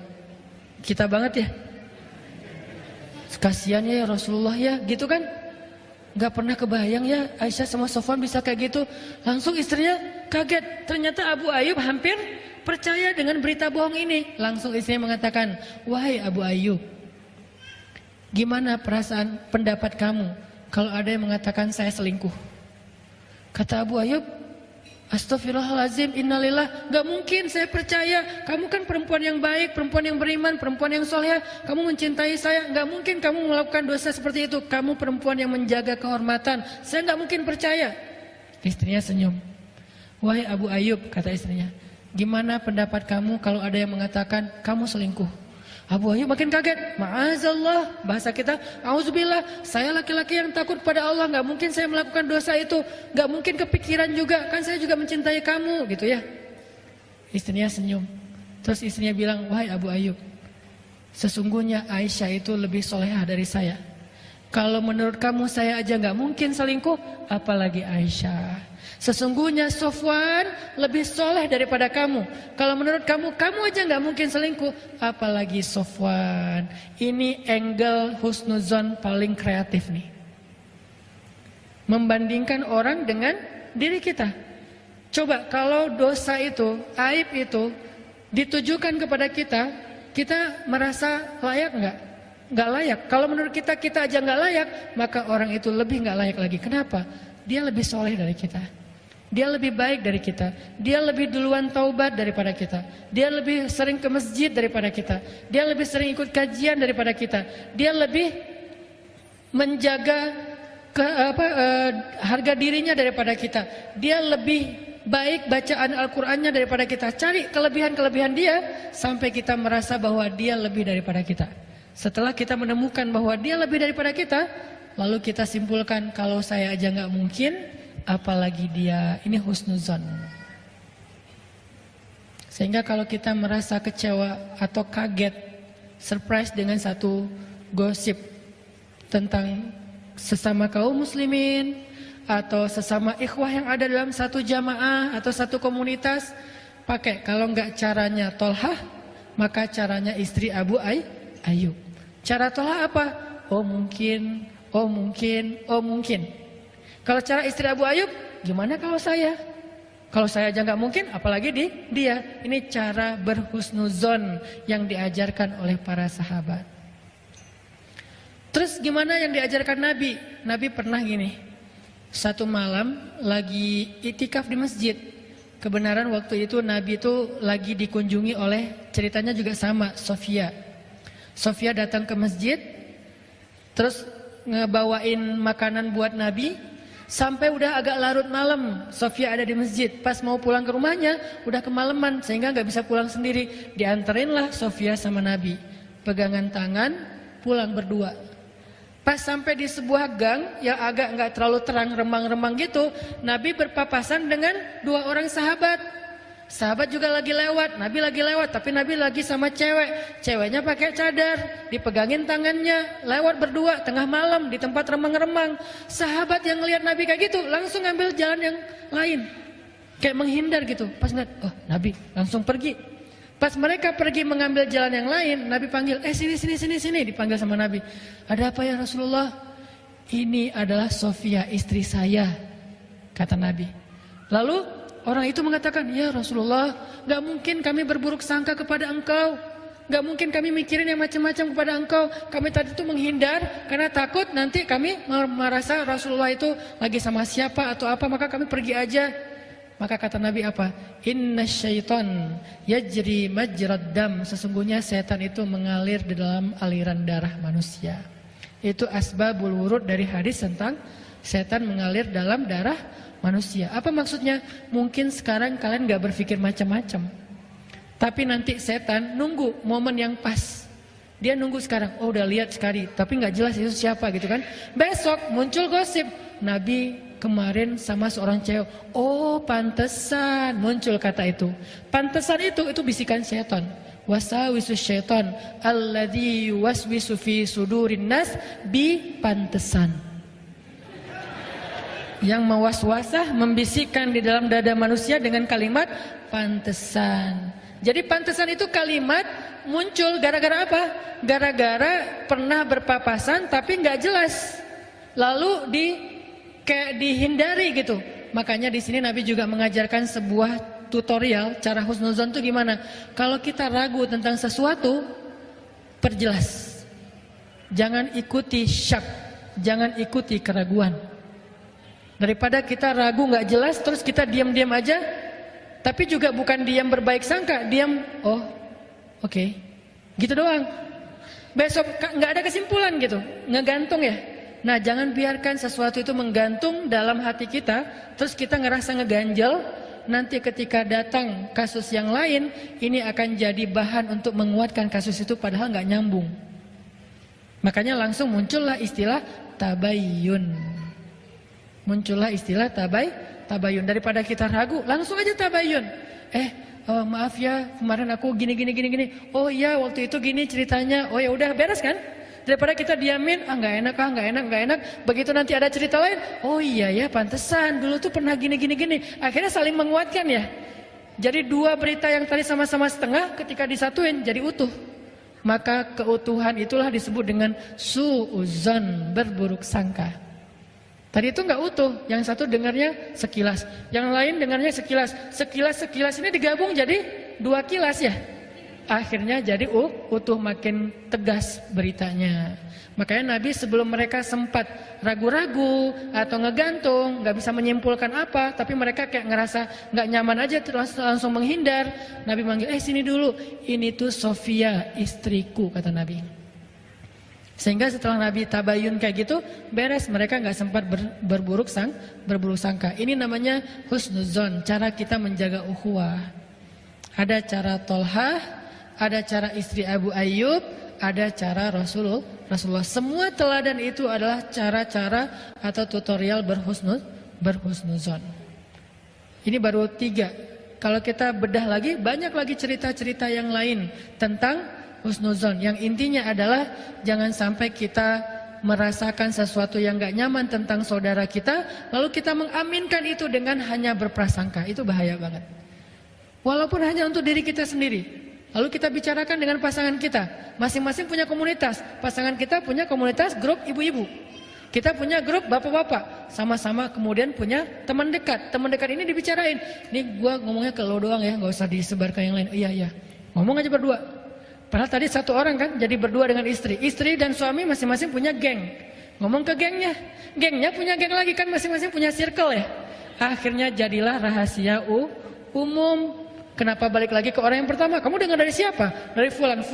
Kita banget ya. kasihannya ya Rasulullah ya, gitu kan? Gak pernah kebayang ya Aisyah sama Sofwan bisa kayak gitu. Langsung istrinya kaget. Ternyata Abu Ayyub hampir percaya dengan berita bohong ini. Langsung istrinya mengatakan, wahai Abu Ayyub, gimana perasaan pendapat kamu kalau ada yang mengatakan saya selingkuh? Kata Abu Ayyub, astagfirullahaladzim, innalillah, gak mungkin saya percaya. Kamu kan perempuan yang baik, perempuan yang beriman, perempuan yang soleh. Kamu mencintai saya, gak mungkin kamu melakukan dosa seperti itu. Kamu perempuan yang menjaga kehormatan, saya gak mungkin percaya. Istrinya senyum. Wahai Abu Ayyub, kata istrinya, gimana pendapat kamu kalau ada yang mengatakan kamu selingkuh? Abu Ayyub makin kaget. Ma'azallah, bahasa kita, auzubillah, saya laki-laki yang takut pada Allah, gak mungkin saya melakukan dosa itu, gak mungkin kepikiran juga, kan saya juga mencintai kamu, gitu ya. Istrinya senyum. Terus istrinya bilang, wahai Abu Ayyub, sesungguhnya Aisyah itu lebih solehah dari saya. Kalau menurut kamu saya aja gak mungkin selingkuh, apalagi Aisyah. Sesungguhnya Sofwan lebih soleh daripada kamu. Kalau menurut kamu, kamu aja gak mungkin selingkuh, apalagi Sofwan. Ini angle husnuzon paling kreatif nih. Membandingkan orang dengan diri kita. Coba kalau dosa itu, aib itu ditujukan kepada kita, kita merasa layak gak? Gak layak. Kalau menurut kita, kita aja gak layak, maka orang itu lebih gak layak lagi. Kenapa? Dia lebih soleh dari kita. Dia lebih baik dari kita. Dia lebih duluan taubat daripada kita. Dia lebih sering ke masjid daripada kita. Dia lebih sering ikut kajian daripada kita. Dia lebih menjaga harga dirinya daripada kita. Dia lebih baik bacaan Al-Qur'annya daripada kita. Cari kelebihan-kelebihan dia sampai kita merasa bahwa dia lebih daripada kita. Setelah kita menemukan bahwa dia lebih daripada kita, lalu kita simpulkan, kalau saya aja gak mungkin, apalagi dia. Ini husnuzon. Sehingga kalau kita merasa kecewa atau kaget, surprise dengan satu gosip tentang sesama kaum muslimin atau sesama ikhwah yang ada dalam satu jamaah atau satu komunitas, pakai kalau enggak caranya Tolhah, maka caranya istri Abu Ayyub. Cara Tolhah apa? Oh mungkin, oh mungkin, oh mungkin. Kalau cara istri Abu Ayyub, gimana kalau saya? Kalau saya aja nggak mungkin, apalagi dia. Ini cara berhusnuzon yang diajarkan oleh para sahabat. Terus gimana yang diajarkan Nabi? Nabi pernah gini, satu malam lagi itikaf di masjid. Kebenaran waktu itu Nabi itu lagi dikunjungi oleh, ceritanya juga sama, Sofia. Sofia datang ke masjid, terus ngebawain makanan buat Nabi. Sampai udah agak larut malam, Sofia ada di masjid. Pas mau pulang ke rumahnya, udah kemalaman sehingga gak bisa pulang sendiri. Dianterinlah Sofia sama Nabi, pegangan tangan, pulang berdua. Pas sampai di sebuah gang yang agak gak terlalu terang, remang-remang gitu, Nabi berpapasan dengan dua orang sahabat. Sahabat juga lagi lewat, Nabi lagi lewat, tapi Nabi lagi sama cewek. Ceweknya pakai cadar, dipegangin tangannya, lewat berdua tengah malam di tempat remang-remang. Sahabat yang ngelihat Nabi kayak gitu langsung ngambil jalan yang lain, kayak menghindar gitu. Pas ngeliat, oh Nabi, langsung pergi. Pas mereka pergi mengambil jalan yang lain, Nabi panggil, sini, dipanggil sama Nabi. Ada apa ya Rasulullah? Ini adalah Sofia, istri saya, kata Nabi. Lalu orang itu mengatakan, ya Rasulullah, gak mungkin kami berburuk sangka kepada engkau. Gak mungkin kami mikirin yang macam-macam kepada engkau. Kami tadi itu menghindar karena takut nanti kami merasa Rasulullah itu lagi sama siapa atau apa, maka kami pergi aja. Maka kata Nabi apa? Inna syaitan yajri majrad dam. Sesungguhnya setan itu mengalir di dalam aliran darah manusia. Itu asbabul wurud dari hadis tentang setan mengalir dalam darah manusia. Apa maksudnya? Mungkin sekarang kalian gak berpikir macam-macam, tapi nanti setan nunggu momen yang pas. Dia nunggu sekarang, oh udah lihat sekali, tapi gak jelas itu siapa gitu kan. Besok muncul gosip, Nabi kemarin sama seorang cewek. Oh pantesan muncul kata itu. Pantesan itu bisikan setan. Wasawisu syaitan alladzi waswisu fi sudurin nas bi pantesan. Yang mewaswasah, membisikkan di dalam dada manusia dengan kalimat pantesan. Jadi pantesan itu kalimat muncul gara-gara apa? Gara-gara pernah berpapasan tapi nggak jelas. Lalu kayak dihindari gitu. Makanya di sini Nabi juga mengajarkan sebuah tutorial cara husnuzon itu gimana. Kalau kita ragu tentang sesuatu, perjelas. Jangan ikuti syak, jangan ikuti keraguan. Daripada kita ragu nggak jelas terus kita diam-diam aja, tapi juga bukan diam berbaik sangka, diam oke. Gitu doang. Besok nggak ada kesimpulan gitu, ngegantung ya. Nah, jangan biarkan sesuatu itu menggantung dalam hati kita, terus kita ngerasa ngeganjel. Nanti ketika datang kasus yang lain, ini akan jadi bahan untuk menguatkan kasus itu padahal nggak nyambung. Makanya langsung muncullah istilah tabayyun. Muncullah istilah tabayyun. Daripada kita ragu, langsung aja tabayyun. Maaf ya, kemarin aku gini. Oh iya, waktu itu gini ceritanya. Oh ya udah, beres kan? Daripada kita diamin, nggak enak. Begitu nanti ada cerita lain, oh iya ya, pantesan dulu tuh pernah gini. Akhirnya saling menguatkan ya. Jadi dua berita yang tadi sama-sama setengah, ketika disatuin jadi utuh. Maka keutuhan itulah disebut dengan su'uzon, berburuk sangka. Tadi itu nggak utuh, yang satu dengarnya sekilas, yang lain dengarnya sekilas. Sekilas ini digabung jadi dua kilas ya. Akhirnya jadi utuh, makin tegas beritanya. Makanya Nabi sebelum mereka sempat ragu-ragu atau ngegantung, nggak bisa menyimpulkan apa, tapi mereka kayak ngerasa nggak nyaman aja, langsung menghindar. Nabi manggil, sini dulu, ini tuh Sofia, istriku, kata Nabi. Sehingga setelah Nabi tabayun kayak gitu, beres, mereka nggak sempat berburuk sangka. Ini namanya husnuzon, cara kita menjaga ukhuwah. Ada cara Tolhah, ada cara istri Abu Ayyub, ada cara Rasulullah. Semua teladan itu adalah cara-cara atau tutorial berhusnuzon. Ini baru 3. Kalau kita bedah lagi, banyak lagi cerita-cerita yang lain tentang husnuzon. Yang intinya adalah jangan sampai kita merasakan sesuatu yang gak nyaman tentang saudara kita, lalu kita mengaminkan itu dengan hanya berprasangka. Itu bahaya banget. Walaupun hanya untuk diri kita sendiri. Lalu kita bicarakan dengan pasangan kita. Masing-masing punya komunitas. Pasangan kita punya komunitas grup ibu-ibu. Kita punya grup bapak-bapak. Sama-sama kemudian punya teman dekat. Teman dekat ini dibicarain. Nih gua ngomongnya ke lo doang ya, gak usah disebarkan yang lain. Iya. Ngomong aja berdua. Padahal tadi satu orang kan, jadi berdua dengan istri. Istri dan suami masing-masing punya geng. Ngomong ke gengnya. Gengnya punya geng lagi kan, masing-masing punya circle ya. Akhirnya jadilah rahasia umum. Kenapa balik lagi ke orang yang pertama? Kamu dengar dari siapa? Dari fulan,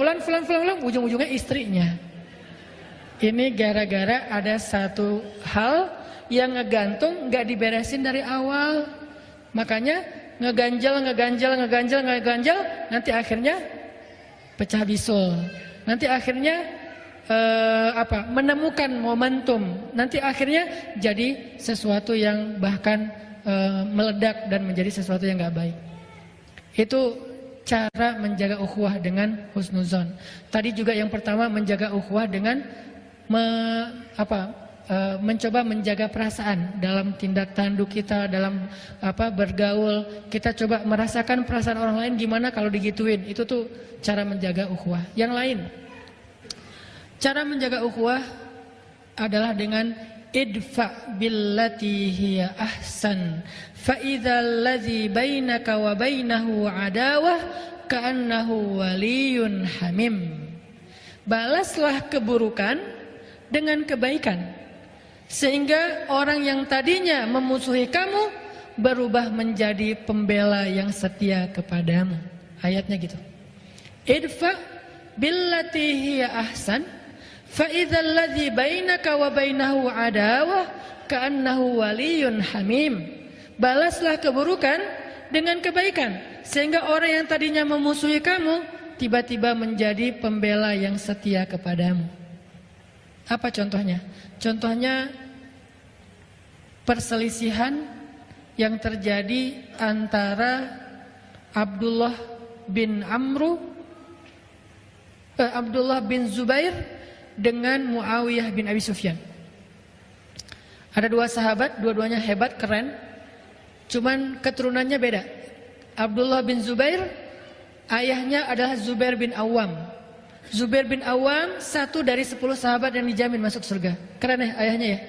ujung-ujungnya istrinya. Ini gara-gara ada satu hal yang ngegantung, nggak diberesin dari awal. Makanya ngeganjal, nanti akhirnya pecah bisul. Nanti akhirnya menemukan momentum. Nanti akhirnya jadi sesuatu yang bahkan meledak dan menjadi sesuatu yang nggak baik. Itu cara menjaga ukhuwah dengan husnuzon. Tadi juga yang pertama menjaga ukhuwah dengan mencoba menjaga perasaan dalam tindak tanduk kita, dalam bergaul. Kita coba merasakan perasaan orang lain gimana kalau digituin. Itu tuh cara menjaga ukhuwah. Yang lain, cara menjaga ukhuwah adalah dengan idfa billati hiya ahsan fa idzal ladzi bainaka wa bainahu adawah ka'annahu waliyyun hamim. Balaslah keburukan dengan kebaikan sehingga orang yang tadinya memusuhi kamu berubah menjadi pembela yang setia kepadamu. Ayatnya gitu. Idfa billati hiya ahsan فَإِذَا الَّذِي بَيْنَكَ وَبَيْنَهُ عَدَاوَةٌ كَأَنَّهُ وَلِيٌّ حَمِيمٌ. Balaslah keburukan dengan kebaikan sehingga orang yang tadinya memusuhi kamu tiba-tiba menjadi pembela yang setia kepadamu. Apa contohnya? Contohnya perselisihan yang terjadi antara Abdullah bin Zubair dengan Muawiyah bin Abi Sufyan. Ada dua sahabat, dua-duanya hebat, keren. Cuman keturunannya beda. Abdullah bin Zubair Ayahnya adalah Zubair bin Awam. Zubair bin Awam satu dari 10 sahabat yang dijamin masuk surga. Keren ya ayahnya ya.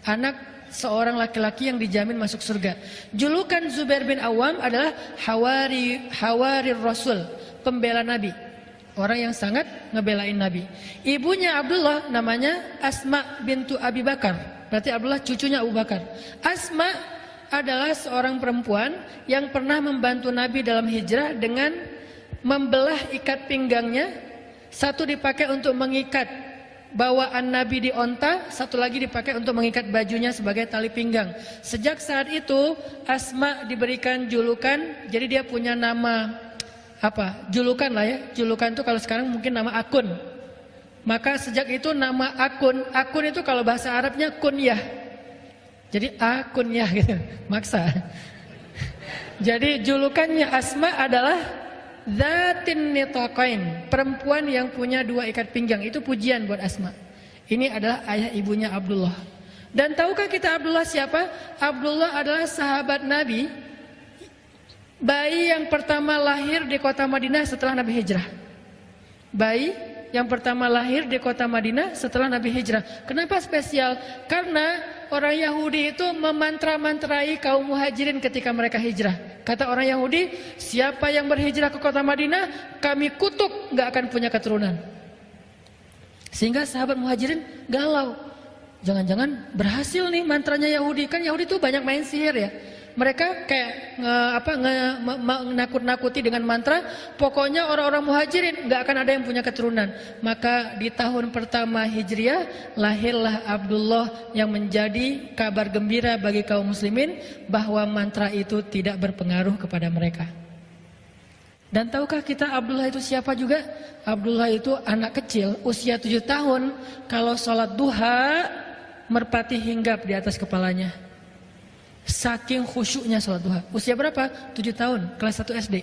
Anak seorang laki-laki yang dijamin masuk surga. Julukan Zubair bin Awam adalah Hawari Rasul, pembela Nabi. Orang yang sangat ngebelain Nabi. Ibunya Abdullah namanya Asma bintu Abi Bakar. Berarti Abdullah cucunya Abu Bakar. Asma adalah seorang perempuan yang pernah membantu Nabi dalam hijrah dengan membelah ikat pinggangnya. Satu dipakai untuk mengikat bawaan Nabi di onta, satu lagi dipakai untuk mengikat bajunya sebagai tali pinggang. Sejak saat itu Asma diberikan julukan, jadi dia punya nama apa? Julukan lah ya. Julukan itu kalau sekarang mungkin nama akun. Maka sejak itu nama akun itu kalau bahasa Arabnya kunyah. Jadi akunyah gitu, maksa. Jadi julukannya Asma adalah Zatin nitaqain, perempuan yang punya 2 ikat pinggang. Itu pujian buat Asma. Ini adalah ayah ibunya Abdullah. Dan tahukah kita Abdullah siapa? Abdullah adalah sahabat Nabi, bayi yang pertama lahir di kota Madinah setelah Nabi hijrah. Bayi yang pertama lahir di kota Madinah setelah Nabi hijrah. Kenapa spesial? Karena orang Yahudi itu memantra-mantrai kaum muhajirin ketika mereka hijrah. Kata orang Yahudi, siapa yang berhijrah ke kota Madinah, kami kutuk, gak akan punya keturunan. Sehingga sahabat muhajirin galau. Jangan-jangan berhasil nih mantranya Yahudi. Kan Yahudi tuh banyak main sihir ya. Mereka kayak menakut-nakuti dengan mantra. Pokoknya orang-orang muhajirin gak akan ada yang punya keturunan. Maka di tahun pertama Hijriah lahirlah Abdullah yang menjadi kabar gembira bagi kaum muslimin bahwa mantra itu tidak berpengaruh kepada mereka. Dan tahukah kita Abdullah itu siapa juga? Abdullah itu anak kecil usia 7 tahun. Kalau sholat duha merpati hinggap di atas kepalanya. Saking khusyuknya sholat duha. Usia berapa? 7 tahun, kelas 1 SD.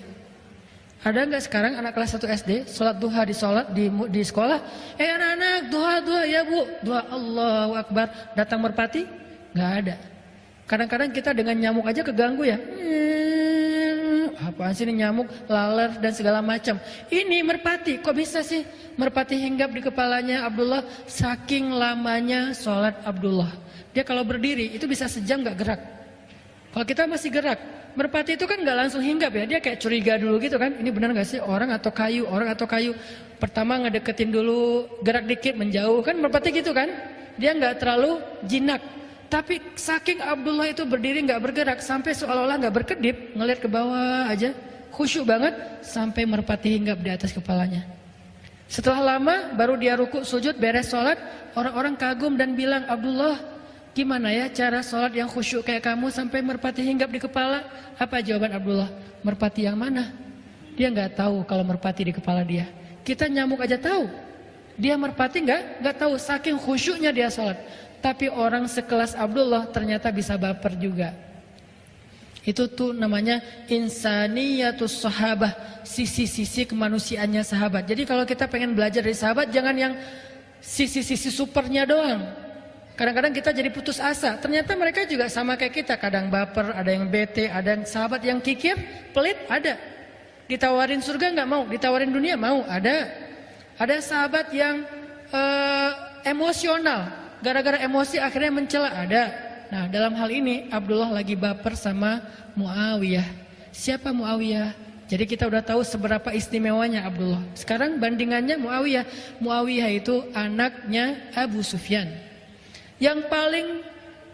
Ada nggak sekarang anak kelas 1 SD sholat duha di sekolah? Anak-anak duha ya bu, duha Allahu Akbar. Datang merpati? Nggak ada. Kadang-kadang kita dengan nyamuk aja keganggu ya. Apaan sih ini nyamuk, laler dan segala macam. Ini merpati, kok bisa sih merpati hinggap di kepalanya Abdullah? Saking lamanya sholat Abdullah. Dia kalau berdiri itu bisa sejam nggak gerak. Kalau kita masih gerak, merpati itu kan nggak langsung hinggap ya, dia kayak curiga dulu gitu kan. Ini benar nggak sih orang atau kayu? Pertama ngedeketin dulu, gerak dikit menjauh kan merpati gitu kan. Dia nggak terlalu jinak. Tapi saking Abdullah itu berdiri nggak bergerak sampai seolah-olah nggak berkedip, ngeliat ke bawah aja, khusyuk banget sampai merpati hinggap di atas kepalanya. Setelah lama baru dia rukuk sujud beres sholat, orang-orang kagum dan bilang, Abdullah, gimana ya cara sholat yang khusyuk kayak kamu sampai merpati hinggap di kepala? Apa jawaban Abdullah? Merpati yang mana? Dia nggak tahu kalau merpati di kepala dia. Kita nyamuk aja tahu. Dia merpati nggak tahu, saking khusyuknya dia sholat. Tapi orang sekelas Abdullah ternyata bisa baper juga. Itu tuh namanya insaniyatus sahabah, sisi-sisi kemanusiaannya sahabat. Jadi kalau kita pengen belajar dari sahabat, jangan yang sisi-sisi supernya doang. Kadang-kadang kita jadi putus asa. Ternyata mereka juga sama kayak kita. Kadang baper, ada yang bete, ada yang sahabat yang kikir, pelit, ada. Ditawarin surga nggak mau, ditawarin dunia mau, ada. Ada sahabat yang emosional. Gara-gara emosi akhirnya mencela, ada. Nah dalam hal ini Abdullah lagi baper sama Muawiyah. Siapa Muawiyah? Jadi kita udah tahu seberapa istimewanya Abdullah. Sekarang bandingannya Muawiyah. Muawiyah itu anaknya Abu Sufyan, yang paling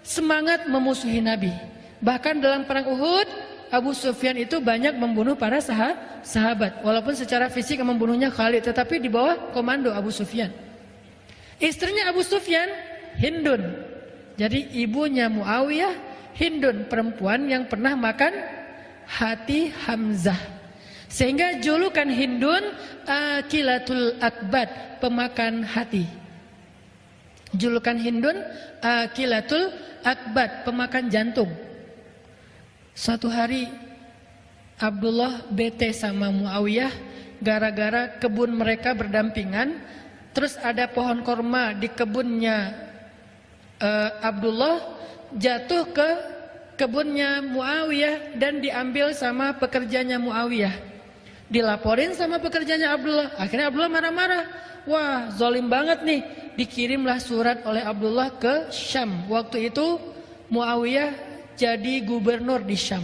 semangat memusuhi Nabi. Bahkan dalam perang Uhud, Abu Sufyan itu banyak membunuh para sahabat. Walaupun secara fisik membunuhnya Khalid, tetapi di bawah komando Abu Sufyan. Istrinya Abu Sufyan Hindun. Jadi ibunya Muawiyah Hindun, perempuan yang pernah makan hati Hamzah. Sehingga julukan Hindun Akilatul Akbad, pemakan hati. Julukan Hindun Akilatul Akbad, pemakan jantung. Suatu hari Abdullah bete sama Muawiyah gara-gara kebun mereka berdampingan. Terus ada pohon korma di kebunnya Abdullah jatuh ke kebunnya Muawiyah dan diambil sama pekerjanya Muawiyah. Dilaporin sama pekerjanya Abdullah. Akhirnya Abdullah marah-marah. Wah, zalim banget nih. Dikirimlah surat oleh Abdullah ke Syam. Waktu itu Muawiyah jadi gubernur di Syam.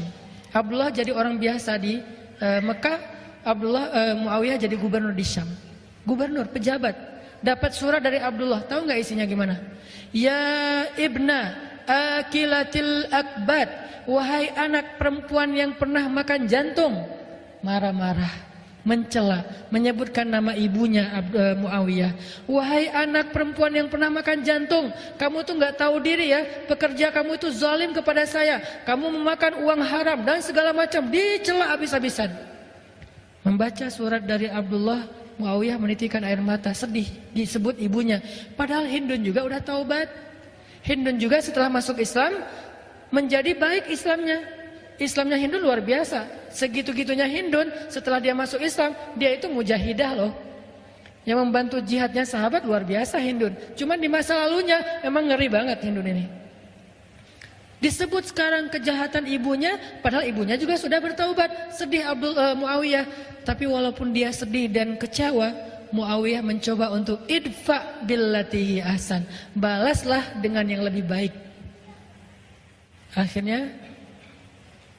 Abdullah jadi orang biasa di Mekah. Muawiyah jadi gubernur di Syam. Gubernur, pejabat. Dapat surat dari Abdullah. Tahu nggak isinya gimana? Ya ibna akilatil akbad. Wahai anak perempuan yang pernah makan jantung. Marah-marah, mencela, menyebutkan nama ibunya Muawiyah. Wahai anak perempuan yang pernah makan jantung, kamu tuh nggak tahu diri ya, pekerja kamu itu zalim kepada saya, kamu memakan uang haram dan segala macam, dicela habis-habisan. Membaca surat dari Abdullah, Muawiyah menitikkan air mata, sedih, disebut ibunya. Padahal Hindun juga udah taubat. Hindun juga setelah masuk Islam menjadi baik Islamnya. Islamnya Hindun luar biasa. Segitu-gitunya Hindun setelah dia masuk Islam, dia itu mujahidah loh. Yang membantu jihadnya sahabat luar biasa Hindun. Cuman di masa lalunya emang ngeri banget Hindun ini. Disebut sekarang kejahatan ibunya, padahal ibunya juga sudah bertaubat. Sedih Muawiyah. Tapi walaupun dia sedih dan kecewa, Muawiyah mencoba untuk idfa billatihi ahsan. Balaslah dengan yang lebih baik. Akhirnya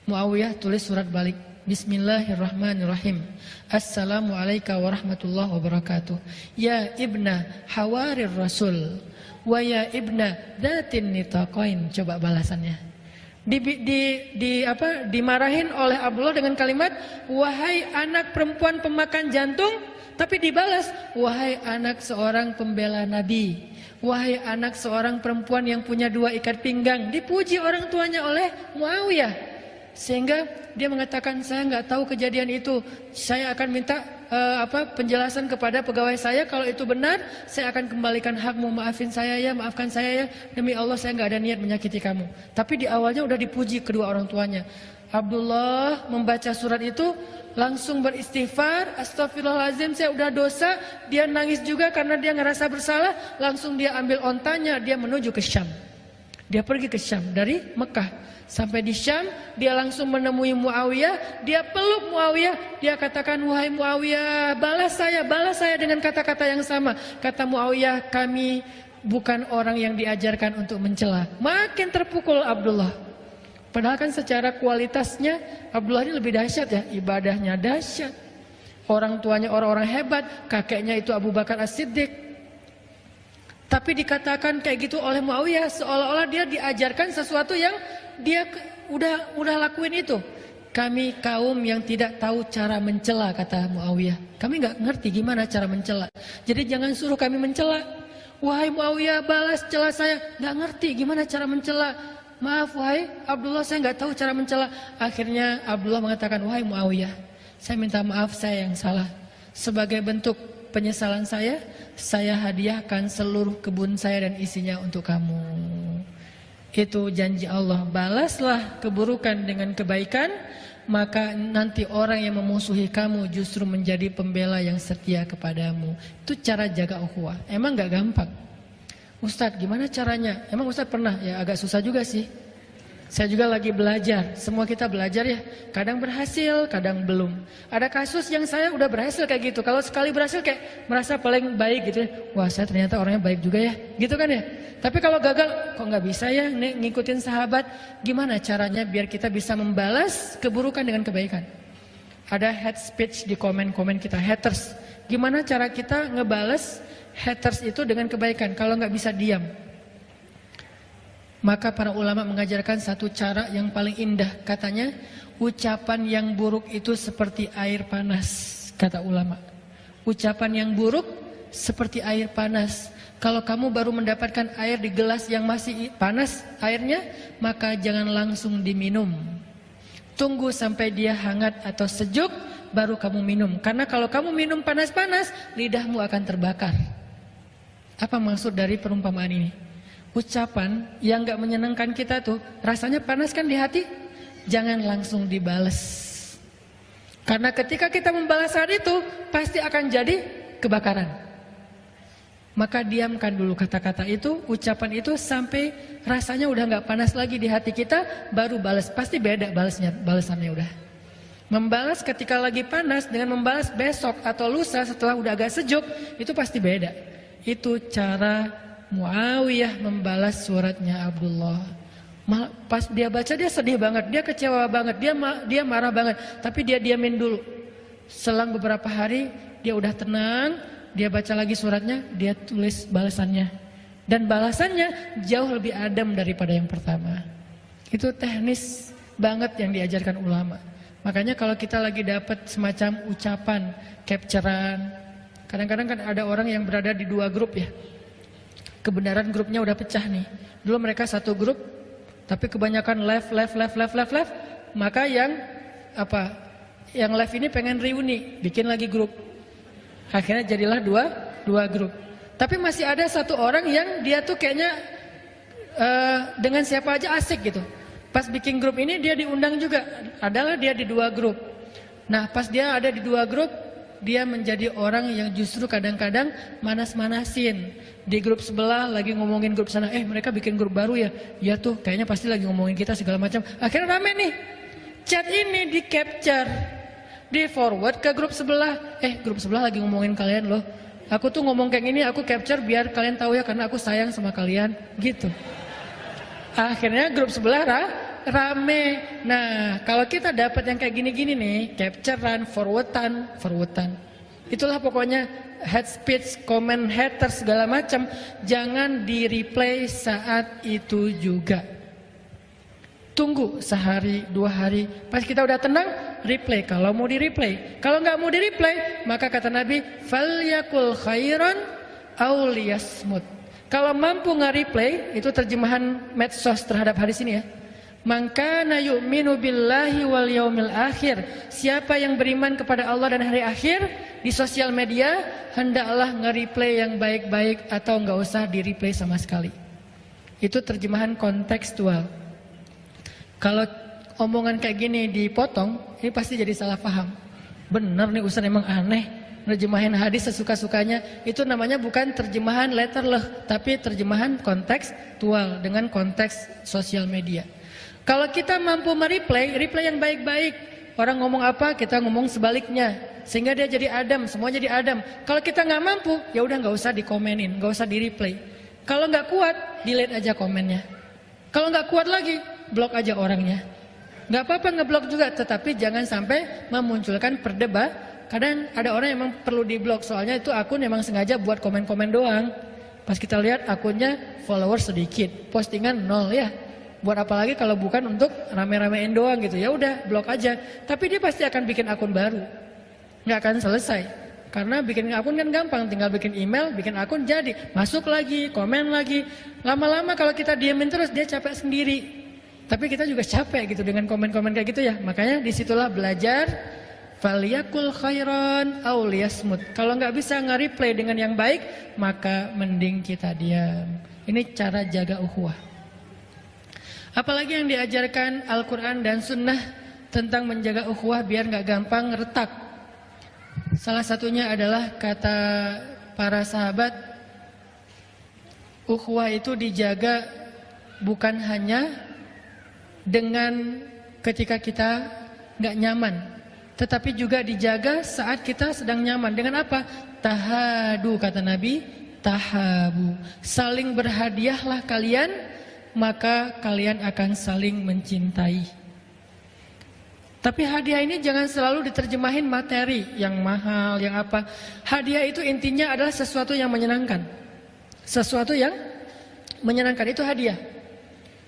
Muawiyah tulis surat balik. Bismillahirrahmanirrahim. Assalamualaikum warahmatullahi wabarakatuh. Ya ibna hawarir rasul wa ya ibna datin nitaqain. Coba balasannya. Dimarahin oleh Abdullah dengan kalimat wahai anak perempuan pemakan jantung, tapi dibalas wahai anak seorang pembela Nabi. Wahai anak seorang perempuan yang punya 2 ikat pinggang. Dipuji orang tuanya oleh Muawiyah. Sehingga dia mengatakan saya nggak tahu kejadian itu. Saya akan minta penjelasan kepada pegawai saya. Kalau itu benar, saya akan kembalikan hakmu. Maafkan saya ya. Demi Allah saya nggak ada niat menyakiti kamu. Tapi di awalnya udah dipuji kedua orang tuanya. Abdullah membaca surat itu langsung beristighfar. Astagfirullahaladzim, saya udah dosa. Dia nangis juga karena dia ngerasa bersalah. Langsung dia ambil ontanya, dia menuju ke Syam. Dia pergi ke Syam dari Mekah. Sampai di Syam, dia langsung menemui Muawiyah. Dia peluk Muawiyah. Dia katakan, wahai Muawiyah, balas saya dengan kata-kata yang sama. Kata Muawiyah, kami bukan orang yang diajarkan untuk mencela. Makin terpukul Abdullah. Padahal kan secara kualitasnya Abdullah ini lebih dahsyat ya. Ibadahnya dahsyat. Orang tuanya orang-orang hebat. Kakeknya itu Abu Bakar As-Siddiq. Tapi dikatakan kayak gitu oleh Muawiyah, seolah-olah dia diajarkan sesuatu yang dia udah lakuin itu. Kami kaum yang tidak tahu cara mencela, kata Muawiyah. Kami nggak ngerti gimana cara mencela. Jadi jangan suruh kami mencela. Wahai Muawiyah, balas cela saya. Nggak ngerti gimana cara mencela. Maaf wahai Abdullah, saya nggak tahu cara mencela. Akhirnya Abdullah mengatakan, wahai Muawiyah, saya minta maaf, saya yang salah. Sebagai bentuk penyesalan saya hadiahkan seluruh kebun saya dan isinya untuk kamu. Itu janji Allah, balaslah keburukan dengan kebaikan, maka nanti orang yang memusuhi kamu justru menjadi pembela yang setia kepadamu. Itu cara jaga ukhuwah. Emang gak gampang. Ustadz gimana caranya? Emang Ustadz pernah? Ya agak susah juga sih. Saya juga lagi belajar, semua kita belajar ya. Kadang berhasil, kadang belum. Ada kasus yang saya udah berhasil kayak gitu. Kalau sekali berhasil kayak merasa paling baik gitu ya. Wah saya ternyata orangnya baik juga ya, gitu kan ya. Tapi kalau gagal, kok nggak bisa ya ngikutin sahabat. Gimana caranya biar kita bisa membalas keburukan dengan kebaikan? Ada hate speech di komen-komen kita, haters. Gimana cara kita ngebalas haters itu dengan kebaikan kalau nggak bisa diam? Maka para ulama mengajarkan satu cara yang paling indah. Katanya, ucapan yang buruk itu seperti air panas, kata ulama. Ucapan yang buruk seperti air panas. Kalau kamu baru mendapatkan air di gelas yang masih panas airnya, maka jangan langsung diminum. Tunggu sampai dia hangat atau sejuk, baru kamu minum. Karena kalau kamu minum panas-panas, lidahmu akan terbakar. Apa maksud dari perumpamaan ini? Ucapan yang gak menyenangkan kita tuh rasanya panas kan di hati, jangan langsung dibales. Karena ketika kita membalas saat itu pasti akan jadi kebakaran. Maka diamkan dulu kata-kata itu, ucapan itu sampai rasanya udah gak panas lagi di hati kita, baru balas. Pasti beda balasannya udah. Membalas ketika lagi panas dengan membalas besok atau lusa setelah udah agak sejuk, itu pasti beda. Itu cara Muawiyah membalas suratnya Abdullah. Pas dia baca dia sedih banget, dia kecewa banget, dia marah banget, tapi dia diamin dulu. Selang beberapa hari dia udah tenang, dia baca lagi suratnya, dia tulis balasannya. Dan balasannya jauh lebih adem daripada yang pertama. Itu teknis banget yang diajarkan ulama. Makanya kalau kita lagi dapat semacam ucapan, capturean, kadang-kadang kan ada orang yang berada di dua grup ya. Kebenaran grupnya udah pecah nih. Dulu mereka satu grup, tapi kebanyakan left. Maka yang left ini pengen reuni, bikin lagi grup. Akhirnya jadilah dua grup. Tapi masih ada satu orang yang dia tuh kayaknya dengan siapa aja asik gitu. Pas bikin grup ini dia diundang juga, adalah dia di dua grup. Nah pas dia ada di dua grup, dia menjadi orang yang justru kadang-kadang manas-manasin. Di grup sebelah lagi ngomongin grup sana, mereka bikin grup baru ya, ya tuh kayaknya pasti lagi ngomongin kita segala macam. Akhirnya rame nih, chat ini di capture, di forward ke grup sebelah. Grup sebelah lagi ngomongin kalian loh. Aku tuh ngomong kayak gini, aku capture biar kalian tahu ya karena aku sayang sama kalian, gitu. Akhirnya grup sebelah rame. Nah, kalau kita dapat yang kayak gini-gini nih, capturean, forwardan. Itulah pokoknya head speech, comment haters segala macam, jangan di replay saat itu juga. Tunggu sehari, 2 hari, pas kita udah tenang, replay kalau mau di replay. Kalau nggak mau di replay, maka kata Nabi, falyakul khairan aw liyasmut. Kalau mampu nge-replay, itu terjemahan medsos terhadap hadis ini ya. Mangkana yu'minu billahi wal yaumil akhir. Siapa yang beriman kepada Allah dan hari akhir di sosial media, hendaklah nge-replay yang baik-baik atau nggak usah di-replay sama sekali. Itu terjemahan kontekstual. Kalau omongan kayak gini dipotong, ini pasti jadi salah paham. Bener nih Ustaz emang aneh. Nerjemahin hadis sesuka-sukanya, itu namanya bukan terjemahan letterleh, tapi terjemahan kontekstual dengan konteks sosial media. Kalau kita mampu replay yang baik-baik, orang ngomong apa kita ngomong sebaliknya, sehingga dia jadi adem, semua jadi adem. Kalau kita nggak mampu, ya udah nggak usah dikomenin, nggak usah di replay. Kalau nggak kuat, delete aja komennya. Kalau nggak kuat lagi, blok aja orangnya. Nggak apa-apa ngeblok juga, tetapi jangan sampai memunculkan perdebatan. Kadang ada orang yang memang perlu diblok, soalnya itu akun memang sengaja buat komen-komen doang. Pas kita lihat akunnya followers sedikit, postingan 0 ya. Buat apa lagi kalau bukan untuk rame-ramein doang gitu. Ya udah blok aja. Tapi dia pasti akan bikin akun baru. Nggak akan selesai. Karena bikin akun kan gampang, tinggal bikin email, bikin akun jadi. Masuk lagi, komen lagi. Lama-lama kalau kita diemin terus dia capek sendiri. Tapi kita juga capek gitu dengan komen-komen kayak gitu ya. Makanya disitulah belajar. Falyakul khairan aw liyasmut. Kalau nggak bisa nge-replay dengan yang baik, maka mending kita diam. Ini cara jaga ukhuwah. Apalagi yang diajarkan Al-Quran dan Sunnah tentang menjaga ukhuwah biar nggak gampang retak. Salah satunya adalah kata para sahabat, ukhuwah itu dijaga bukan hanya dengan ketika kita nggak nyaman, tetapi juga dijaga saat kita sedang nyaman. Dengan apa? Tahadu, kata Nabi, tahabu. Saling berhadiahlah kalian, maka kalian akan saling mencintai. Tapi hadiah ini jangan selalu diterjemahin materi yang mahal, yang apa. Hadiah itu intinya adalah sesuatu yang menyenangkan. Sesuatu yang menyenangkan itu hadiah.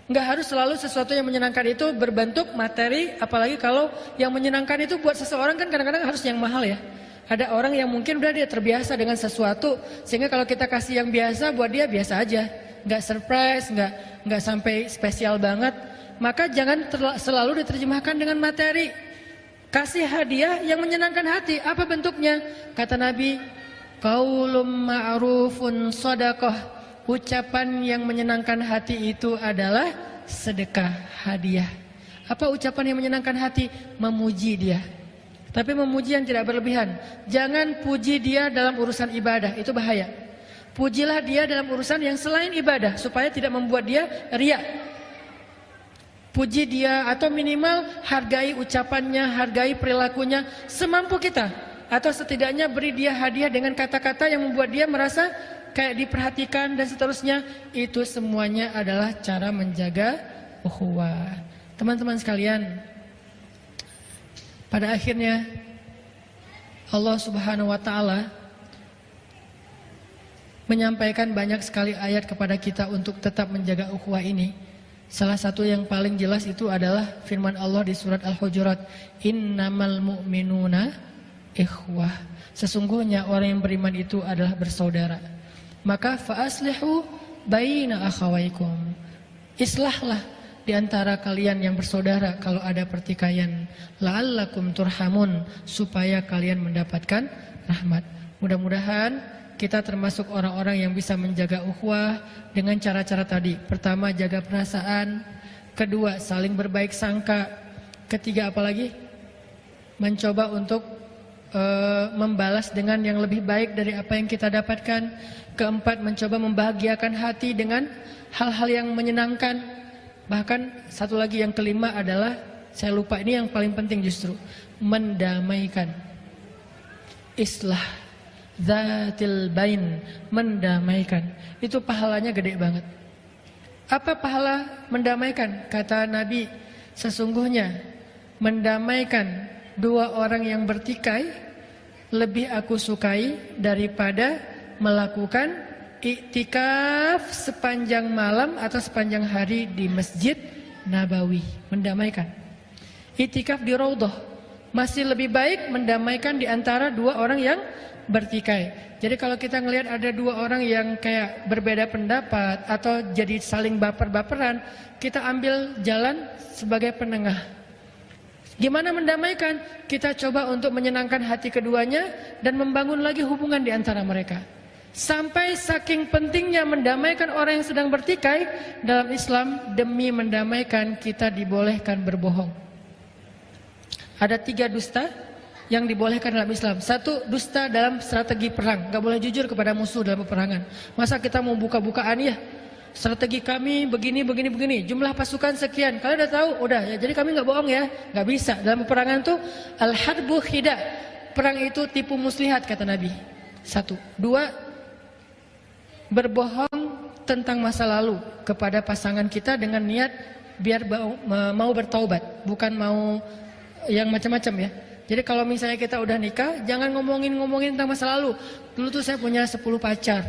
Nggak harus selalu sesuatu yang menyenangkan itu berbentuk materi, apalagi kalau yang menyenangkan itu buat seseorang kan kadang-kadang harus yang mahal ya. Ada orang yang mungkin udah dia terbiasa dengan sesuatu, sehingga kalau kita kasih yang biasa buat dia biasa aja, nggak surprise, nggak sampai spesial banget. Maka jangan selalu diterjemahkan dengan materi. Kasih hadiah yang menyenangkan hati. Apa bentuknya? Kata Nabi, qaulum ma'rufun shadaqah. Ucapan yang menyenangkan hati itu adalah sedekah, hadiah. Apa ucapan yang menyenangkan hati? Memuji dia. Tapi memuji yang tidak berlebihan. Jangan puji dia dalam urusan ibadah, itu bahaya. Pujilah dia dalam urusan yang selain ibadah, supaya tidak membuat dia riya. puji dia, atau minimal hargai ucapannya, hargai perilakunya semampu kita, atau setidaknya beri dia hadiah dengan kata-kata yang membuat dia merasa kayak diperhatikan dan seterusnya. Itu semuanya adalah cara menjaga ukhuwah. Teman-teman sekalian, pada akhirnya Allah Subhanahu wa taala menyampaikan banyak sekali ayat kepada kita untuk tetap menjaga ukhuwah ini. Salah satu yang paling jelas itu adalah firman Allah di surat Al-Hujurat, innamal mu'minuna ikhwah. Sesungguhnya orang yang beriman itu adalah bersaudara. Maka fa'aslihu baina akhawaikum. Islahlah di antara kalian yang bersaudara kalau ada pertikaian. La'allakum turhamun, supaya kalian mendapatkan rahmat. Mudah-mudahan kita termasuk orang-orang yang bisa menjaga ukhuwah dengan cara-cara tadi. Pertama, jaga perasaan. Kedua, saling berbaik sangka. Ketiga, apalagi? Mencoba untuk membalas dengan yang lebih baik dari apa yang kita dapatkan. Keempat, mencoba membahagiakan hati dengan hal-hal yang menyenangkan. Bahkan satu lagi yang kelima adalah, saya lupa, ini yang paling penting justru, mendamaikan. Islah Zatil bain, mendamaikan. Itu pahalanya gede banget. Apa pahala mendamaikan? Kata Nabi, sesungguhnya mendamaikan dua orang yang bertikai lebih aku sukai daripada melakukan iktikaf sepanjang malam atau sepanjang hari di Masjid Nabawi. Mendamaikan. Iktikaf di Raudhah masih lebih baik mendamaikan di antara dua orang yang bertikai. Jadi kalau kita ngelihat ada dua orang yang kayak berbeda pendapat atau jadi saling baper-baperan, kita ambil jalan sebagai penengah. Gimana mendamaikan? Kita coba untuk menyenangkan hati keduanya dan membangun lagi hubungan di antara mereka. Sampai saking pentingnya mendamaikan orang yang sedang bertikai, dalam Islam demi mendamaikan kita dibolehkan berbohong. Ada 3 dusta yang dibolehkan dalam Islam. 1, dusta dalam strategi perang. Gak boleh jujur kepada musuh dalam peperangan. Masa kita mau buka-bukaan ya? Strategi kami begini. Jumlah pasukan sekian. Kalian udah tahu? Udah ya. Jadi kami gak bohong ya. Gak bisa. Dalam peperangan tuh al-harbu khida. Perang itu tipu muslihat kata Nabi. 1. 2, berbohong tentang masa lalu kepada pasangan kita dengan niat biar mau bertaubat. Bukan mau yang macam-macam ya. Jadi kalau misalnya kita udah nikah, jangan ngomongin tentang masa lalu. Dulu tuh saya punya 10 pacar.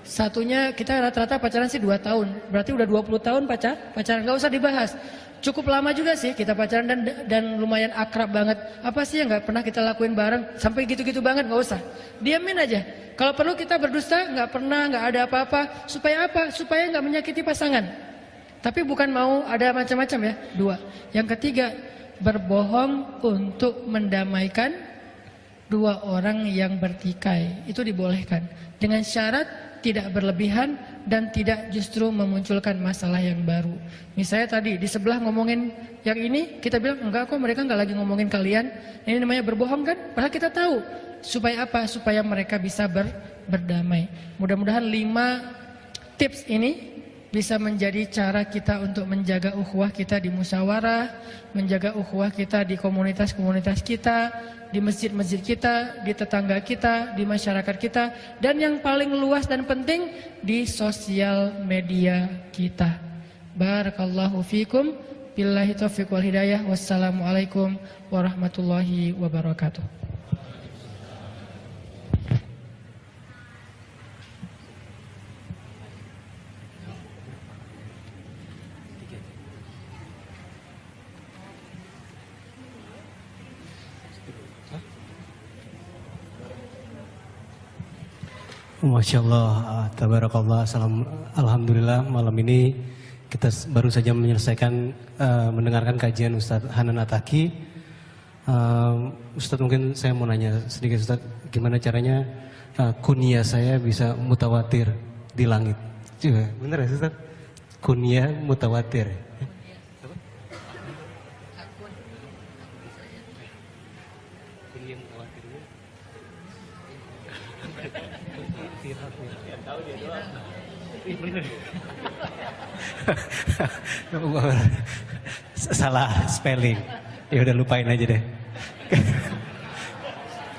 Satunya kita rata-rata pacaran sih 2 tahun. Berarti udah 20 tahun pacaran, gak usah dibahas. Cukup lama juga sih kita pacaran dan lumayan akrab banget. Apa sih yang gak pernah kita lakuin bareng? Sampai gitu-gitu banget, gak usah. Diamin aja. Kalau perlu kita berdusta, gak pernah, gak ada apa-apa. Supaya apa? Supaya gak menyakiti pasangan. Tapi bukan mau ada macam-macam ya. 2. Yang ketiga, berbohong untuk mendamaikan dua orang yang bertikai. Itu dibolehkan dengan syarat tidak berlebihan dan tidak justru memunculkan masalah yang baru. Misalnya tadi di sebelah ngomongin yang ini, kita bilang enggak kok, mereka enggak lagi ngomongin kalian. Ini namanya berbohong kan? Padahal kita tahu. Supaya apa? Supaya mereka bisa berdamai. Mudah-mudahan 5 tips ini bisa menjadi cara kita untuk menjaga ukhuwah kita di musyawarah, menjaga ukhuwah kita di komunitas-komunitas kita, di masjid-masjid kita, di tetangga kita, di masyarakat kita, dan yang paling luas dan penting di sosial media kita. Barakallahu fikum, billahi taufiq wal hidayah, wassalamualaikum warahmatullahi wabarakatuh. Masya Allah, tabarakallah, alhamdulillah malam ini kita baru saja menyelesaikan mendengarkan kajian Ustadz Hanan Attaqi. Ustadz, mungkin saya mau nanya sedikit Ustadz, gimana caranya kunyah saya bisa mutawatir di langit? Coba, bener ya Ustadz? Kunyah mutawatir. Salah spelling. Ya udah lupain aja deh.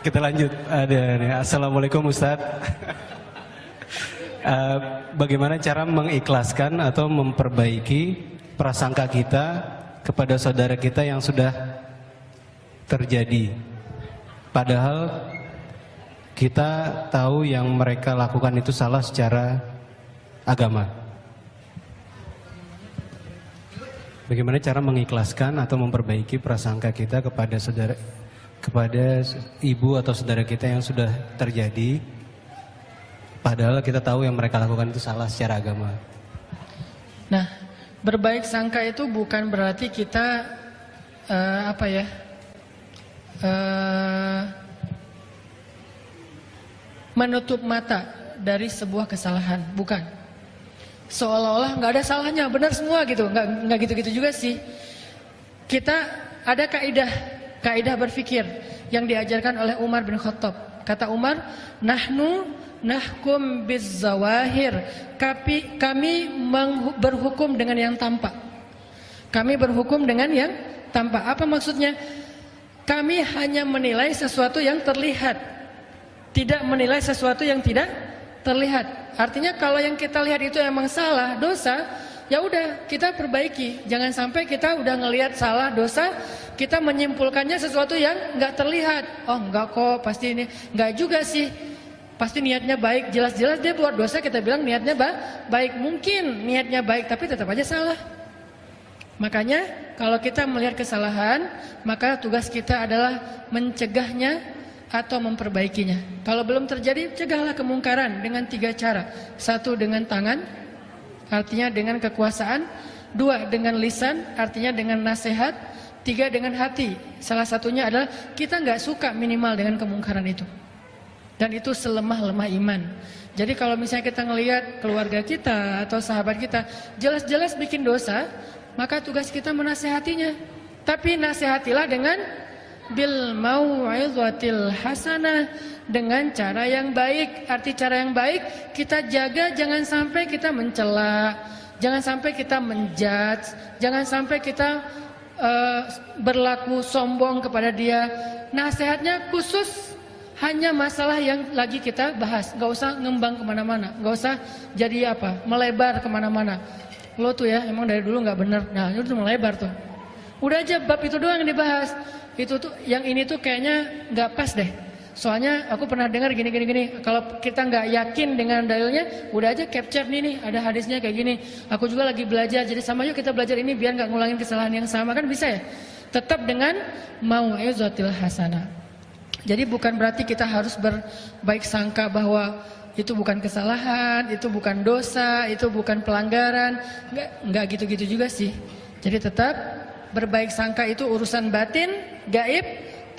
Kita lanjut. Ada nih. Assalamualaikum Ustadz. Bagaimana cara mengikhlaskan atau memperbaiki prasangka kita kepada saudara kita yang sudah terjadi, padahal kita tahu yang mereka lakukan itu salah secara agama. Bagaimana cara mengikhlaskan atau memperbaiki prasangka kita kepada saudara, kepada ibu atau saudara kita yang sudah terjadi, padahal kita tahu yang mereka lakukan itu salah secara agama. Nah, berbaik sangka itu bukan berarti kita menutup mata dari sebuah kesalahan, bukan. Seolah-olah nggak ada salahnya, benar semua gitu, nggak gitu-gitu juga sih. Kita ada kaidah berpikir yang diajarkan oleh Umar bin Khattab. Kata Umar, nahnu nahkum bizzawahir, kami berhukum dengan yang tampak. Kami berhukum dengan yang tampak. Apa maksudnya? Kami hanya menilai sesuatu yang terlihat, tidak menilai sesuatu yang tidak terlihat. Artinya kalau yang kita lihat itu emang salah, dosa, ya udah kita perbaiki. Jangan sampai kita udah ngelihat salah, dosa, kita menyimpulkannya sesuatu yang nggak terlihat. Oh enggak kok, pasti ini nggak juga sih. Pasti niatnya baik, jelas-jelas dia buat dosa, kita bilang niatnya baik. Mungkin niatnya baik tapi tetap aja salah. Makanya kalau kita melihat kesalahan, maka tugas kita adalah mencegahnya atau memperbaikinya. Kalau belum terjadi, cegahlah kemungkaran dengan 3 cara. 1 dengan tangan, artinya dengan kekuasaan. 2 dengan lisan, artinya dengan nasihat. 3 dengan hati. Salah satunya adalah kita nggak suka minimal dengan kemungkaran itu. Dan itu selemah-lemah iman. Jadi kalau misalnya kita ngelihat keluarga kita atau sahabat kita jelas-jelas bikin dosa, maka tugas kita menasehatinya. Tapi nasihatilah dengan bil mau'izatil hasanah, dengan cara yang baik. Arti cara yang baik, kita jaga jangan sampai kita mencela, jangan sampai kita menjudge, jangan sampai kita berlaku sombong kepada dia. Nasihatnya khusus hanya masalah yang lagi kita bahas, nggak usah ngembang kemana-mana, nggak usah jadi melebar kemana-mana. Lo tuh ya emang dari dulu nggak bener, nah itu tuh melebar tuh. Udah aja bab itu doang yang dibahas. Itu tuh yang ini tuh kayaknya nggak pas deh. Soalnya aku pernah dengar gini. Kalau kita nggak yakin dengan dalilnya, udah aja capture nih ada hadisnya kayak gini. Aku juga lagi belajar, jadi sama yuk kita belajar ini biar nggak ngulangin kesalahan yang sama, kan bisa ya. Tetap dengan mau'izatil hasanah. Jadi bukan berarti kita harus berbaik sangka bahwa itu bukan kesalahan, itu bukan dosa, itu bukan pelanggaran. Enggak gitu-gitu juga sih. Jadi tetap berbaik sangka itu urusan batin, gaib,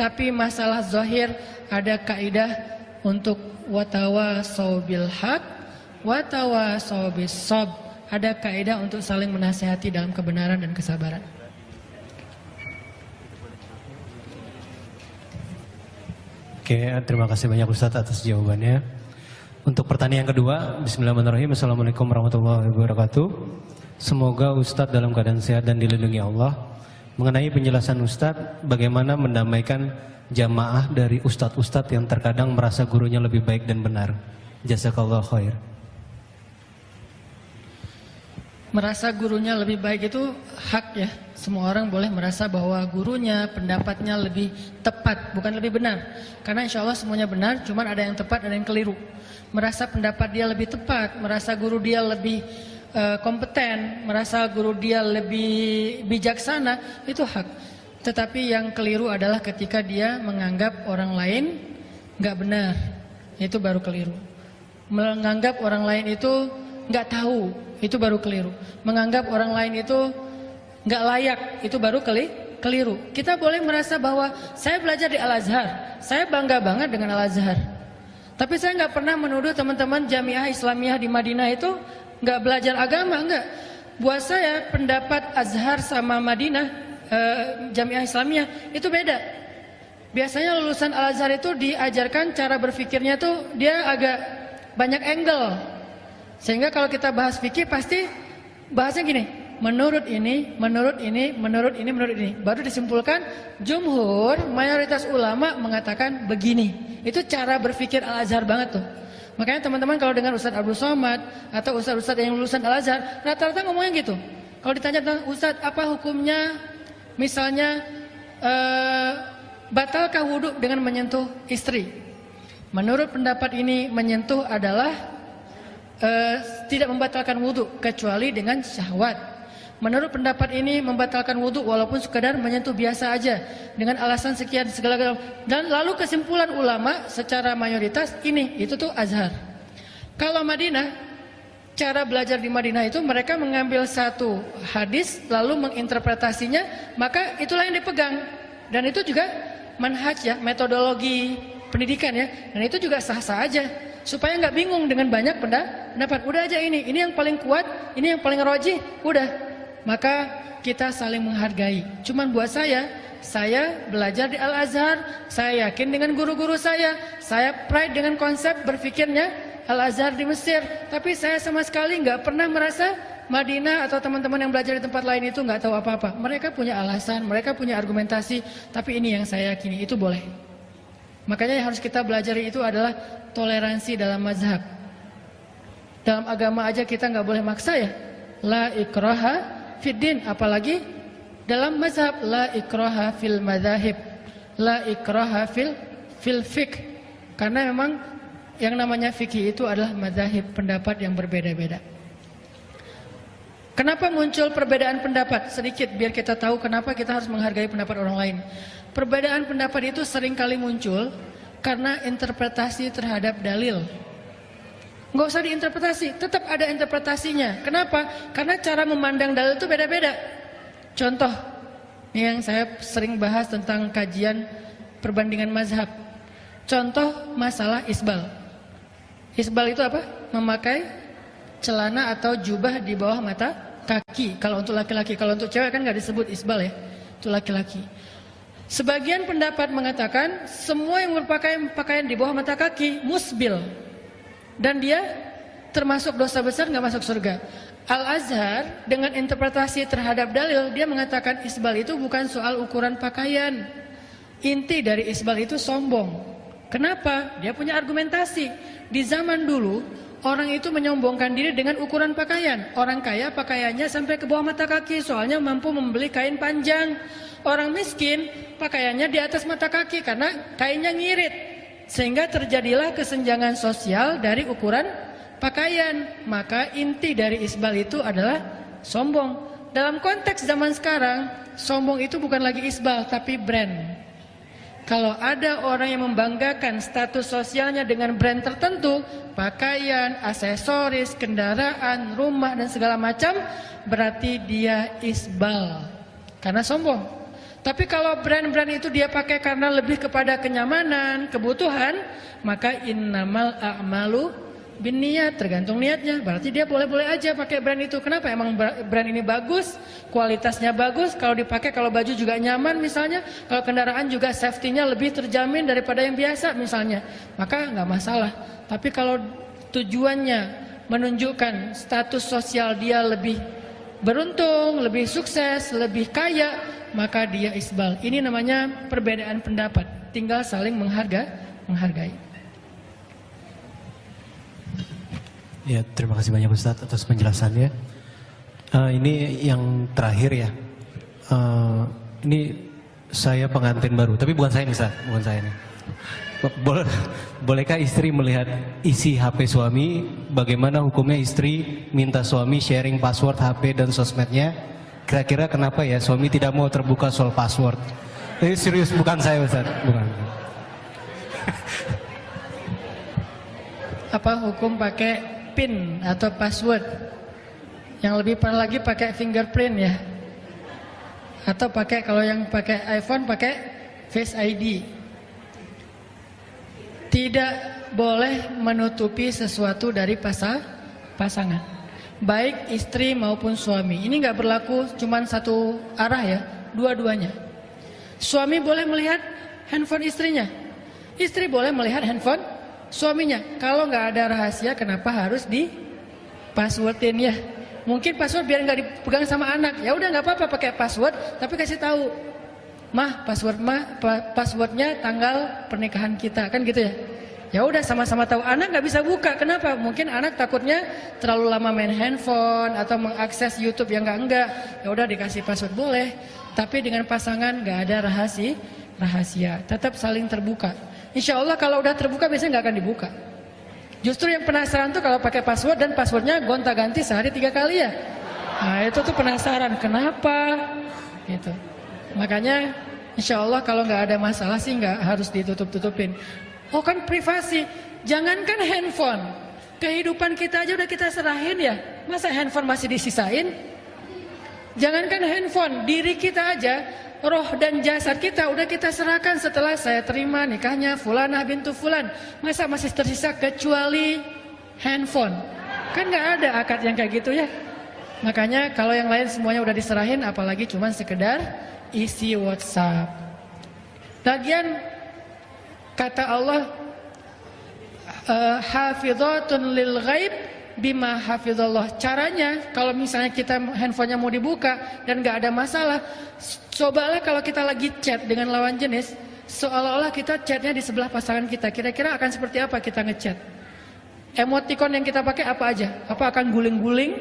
tapi masalah zahir ada kaidah untuk watawasau bil haq, watawasau bis sabr. Ada kaidah untuk saling menasihati dalam kebenaran dan kesabaran. Oke, terima kasih banyak Ustadz atas jawabannya. Untuk pertanyaan kedua, bismillahirrahmanirrahim. Assalamualaikum warahmatullahi wabarakatuh. Semoga Ustadz dalam keadaan sehat dan dilindungi Allah. Mengenai penjelasan Ustadz, bagaimana mendamaikan jamaah dari ustadz-ustadz yang terkadang merasa gurunya lebih baik dan benar. Jazakallah khair. Merasa gurunya lebih baik itu hak ya. Semua orang boleh merasa bahwa gurunya, pendapatnya lebih tepat, bukan lebih benar. Karena insya Allah semuanya benar, cuman ada yang tepat, ada yang keliru. Merasa pendapat dia lebih tepat, merasa guru dia lebih kompeten, merasa guru dia lebih bijaksana, itu hak. Tetapi yang keliru adalah ketika dia menganggap orang lain nggak benar, itu baru keliru. Menganggap orang lain itu nggak tahu, itu baru keliru. Menganggap orang lain itu nggak layak, itu baru keliru. Kita boleh merasa bahwa saya belajar di Al-Azhar, saya bangga banget dengan Al-Azhar. Tapi saya nggak pernah menuduh teman-teman Jamiah Islamiyah di Madinah itu nggak belajar agama, enggak. Buat saya pendapat Azhar sama Madinah, Jamiah Islamiyah itu beda. biasanya lulusan Al-Azhar itu diajarkan cara berpikirnya tuh dia agak banyak angle. Sehingga kalau kita bahas fikih pasti bahasnya gini, menurut ini, menurut ini, menurut ini, menurut ini. Baru disimpulkan jumhur, mayoritas ulama mengatakan begini. Itu cara berpikir Al-Azhar banget tuh. Makanya teman-teman kalau dengar Ustadz Abdul Somad atau Ustadz-Ustadz yang lulusan Al-Azhar, rata-rata ngomongnya gitu. Kalau ditanya tentang Ustadz apa hukumnya, misalnya batalkah wudhu dengan menyentuh istri? Menurut pendapat ini menyentuh adalah tidak membatalkan wudhu kecuali dengan syahwat. Menurut pendapat ini membatalkan wudhu walaupun sekadar menyentuh biasa aja dengan alasan sekian segala. Dan lalu kesimpulan ulama secara mayoritas ini itu tuh Azhar. Kalau Madinah, cara belajar di Madinah itu mereka mengambil satu hadis lalu menginterpretasinya, maka itulah yang dipegang. Dan itu juga manhaj ya, metodologi pendidikan ya. Dan itu juga sah-sah aja supaya nggak bingung dengan banyak pendapat. Udah aja ini yang paling kuat, ini yang paling rajih, udah. Maka kita saling menghargai. Cuman buat saya belajar di Al-Azhar, saya yakin dengan guru-guru saya pride dengan konsep berpikirnya Al-Azhar di Mesir. Tapi saya sama sekali nggak pernah merasa Madinah atau teman-teman yang belajar di tempat lain itu nggak tahu apa-apa. Mereka punya alasan, mereka punya argumentasi, tapi ini yang saya yakini, itu boleh. Makanya yang harus kita belajar itu adalah toleransi dalam mazhab. Dalam agama aja kita nggak boleh maksa ya. La ikraha fiddin, apalagi dalam mazhab. La ikraha fil madzahib, la ikraha fil fiqh. Karena memang yang namanya fikih itu adalah madzahib, pendapat yang berbeda-beda. Kenapa muncul perbedaan pendapat? Sedikit biar kita tahu kenapa kita harus menghargai pendapat orang lain. Perbedaan pendapat itu seringkali muncul karena interpretasi terhadap dalil. Nggak usah diinterpretasi, tetap ada interpretasinya. Kenapa? Karena cara memandang dalil itu beda-beda. Contoh, ini yang saya sering bahas tentang kajian perbandingan mazhab. Contoh masalah isbal. Isbal itu apa? Memakai celana atau jubah di bawah mata kaki. Kalau untuk laki-laki, kalau untuk cewek kan nggak disebut isbal ya, itu laki-laki. Sebagian pendapat mengatakan semua yang berpakaian pakaian di bawah mata kaki musbil. Dan dia termasuk dosa besar, nggak masuk surga. Al-Azhar dengan interpretasi terhadap dalil, dia mengatakan isbal itu bukan soal ukuran pakaian. Inti dari isbal itu sombong. Kenapa? Dia punya argumentasi. Di zaman dulu orang itu menyombongkan diri dengan ukuran pakaian. Orang kaya pakaiannya sampai ke bawah mata kaki, soalnya mampu membeli kain panjang. Orang miskin pakaiannya di atas mata kaki karena kainnya ngirit. Sehingga terjadilah kesenjangan sosial dari ukuran pakaian. Maka inti dari isbal itu adalah sombong. Dalam konteks zaman sekarang, sombong itu bukan lagi isbal tapi brand. Kalau ada orang yang membanggakan status sosialnya dengan brand tertentu, pakaian, aksesoris, kendaraan, rumah dan segala macam, berarti dia isbal karena sombong. Tapi kalau brand-brand itu dia pakai karena lebih kepada kenyamanan, kebutuhan, maka innamal a'malu binniyat, tergantung niatnya. Berarti dia boleh-boleh aja pakai brand itu. Kenapa? Emang brand ini bagus, kualitasnya bagus, kalau dipakai, kalau baju juga nyaman misalnya, kalau kendaraan juga safety-nya lebih terjamin daripada yang biasa misalnya, maka nggak masalah. Tapi kalau tujuannya menunjukkan status sosial dia lebih beruntung, lebih sukses, lebih kaya, maka dia isbal. Ini namanya perbedaan pendapat. Tinggal saling menghargai. Ya, terima kasih banyak Ustadz atas penjelasannya. Ini yang terakhir ya. Ini saya pengantin baru, tapi bukan saya nih Ustadz, bukan saya nih. Bolehkah istri melihat isi HP suami? Bagaimana hukumnya istri minta suami sharing password HP dan sosmednya? Kira-kira kenapa ya suami tidak mau terbuka soal password? Ini serius, bukan saya Ustaz, bukan. Apa hukum pakai PIN atau password? Yang lebih parah lagi pakai fingerprint ya. Atau pakai, kalau yang pakai iPhone pakai Face ID. Tidak boleh menutupi sesuatu dari pasangan. Baik istri maupun suami. Ini nggak berlaku cuman satu arah ya, dua-duanya. Suami boleh melihat handphone istrinya. Istri boleh melihat handphone suaminya. Kalau nggak ada rahasia, kenapa harus di passwordin ya? Mungkin password biar nggak dipegang sama anak. Ya udah nggak apa-apa pakai password, tapi kasih tahu, mah passwordnya tanggal pernikahan kita, kan gitu ya. Ya udah sama-sama tahu. Anak nggak bisa buka, kenapa? Mungkin anak takutnya terlalu lama main handphone atau mengakses YouTube yang enggak. Ya udah dikasih password boleh, tapi dengan pasangan nggak ada rahasia, tetap saling terbuka. Insya Allah kalau udah terbuka biasanya nggak akan dibuka. Justru yang penasaran tuh kalau pakai password dan passwordnya gonta-ganti sehari 3 kali ya. Nah itu tuh penasaran kenapa gitu. Makanya insya Allah kalau nggak ada masalah sih nggak harus ditutup-tutupin. Oh kan privasi, jangankan handphone, kehidupan kita aja udah kita serahin ya. Masa handphone masih disisain? Jangankan handphone, diri kita aja, roh dan jasad kita udah kita serahkan setelah saya terima nikahnya Fulanah bintu Fulan. Masa masih tersisa kecuali handphone? Kan nggak ada akad yang kayak gitu ya. Makanya kalau yang lain semuanya udah diserahin, apalagi cuman sekedar isi WhatsApp. Lagian kata Allah, hafizatun lil ghaib bima hafizallah. Caranya kalau misalnya kita handphonenya mau dibuka dan nggak ada masalah, cobalah kalau kita lagi chat dengan lawan jenis, seolah-olah kita chatnya di sebelah pasangan kita. Kira-kira akan seperti apa kita ngechat? Emoticon yang kita pakai apa aja? Apa akan guling-guling,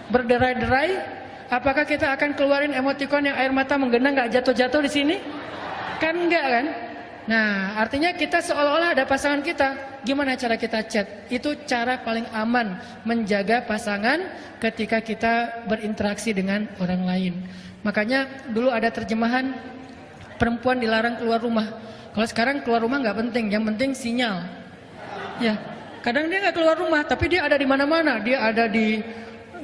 berderai-derai? Apakah kita akan keluarin emoticon yang air mata menggenang nggak jatuh-jatuh di sini? Kan enggak kan? Nah, artinya kita seolah-olah ada pasangan kita. Gimana cara kita chat? Itu cara paling aman menjaga pasangan ketika kita berinteraksi dengan orang lain. Makanya dulu ada terjemahan perempuan dilarang keluar rumah. Kalau sekarang keluar rumah nggak penting, yang penting sinyal. Ya, kadang dia nggak keluar rumah, tapi dia ada di mana-mana. Dia ada di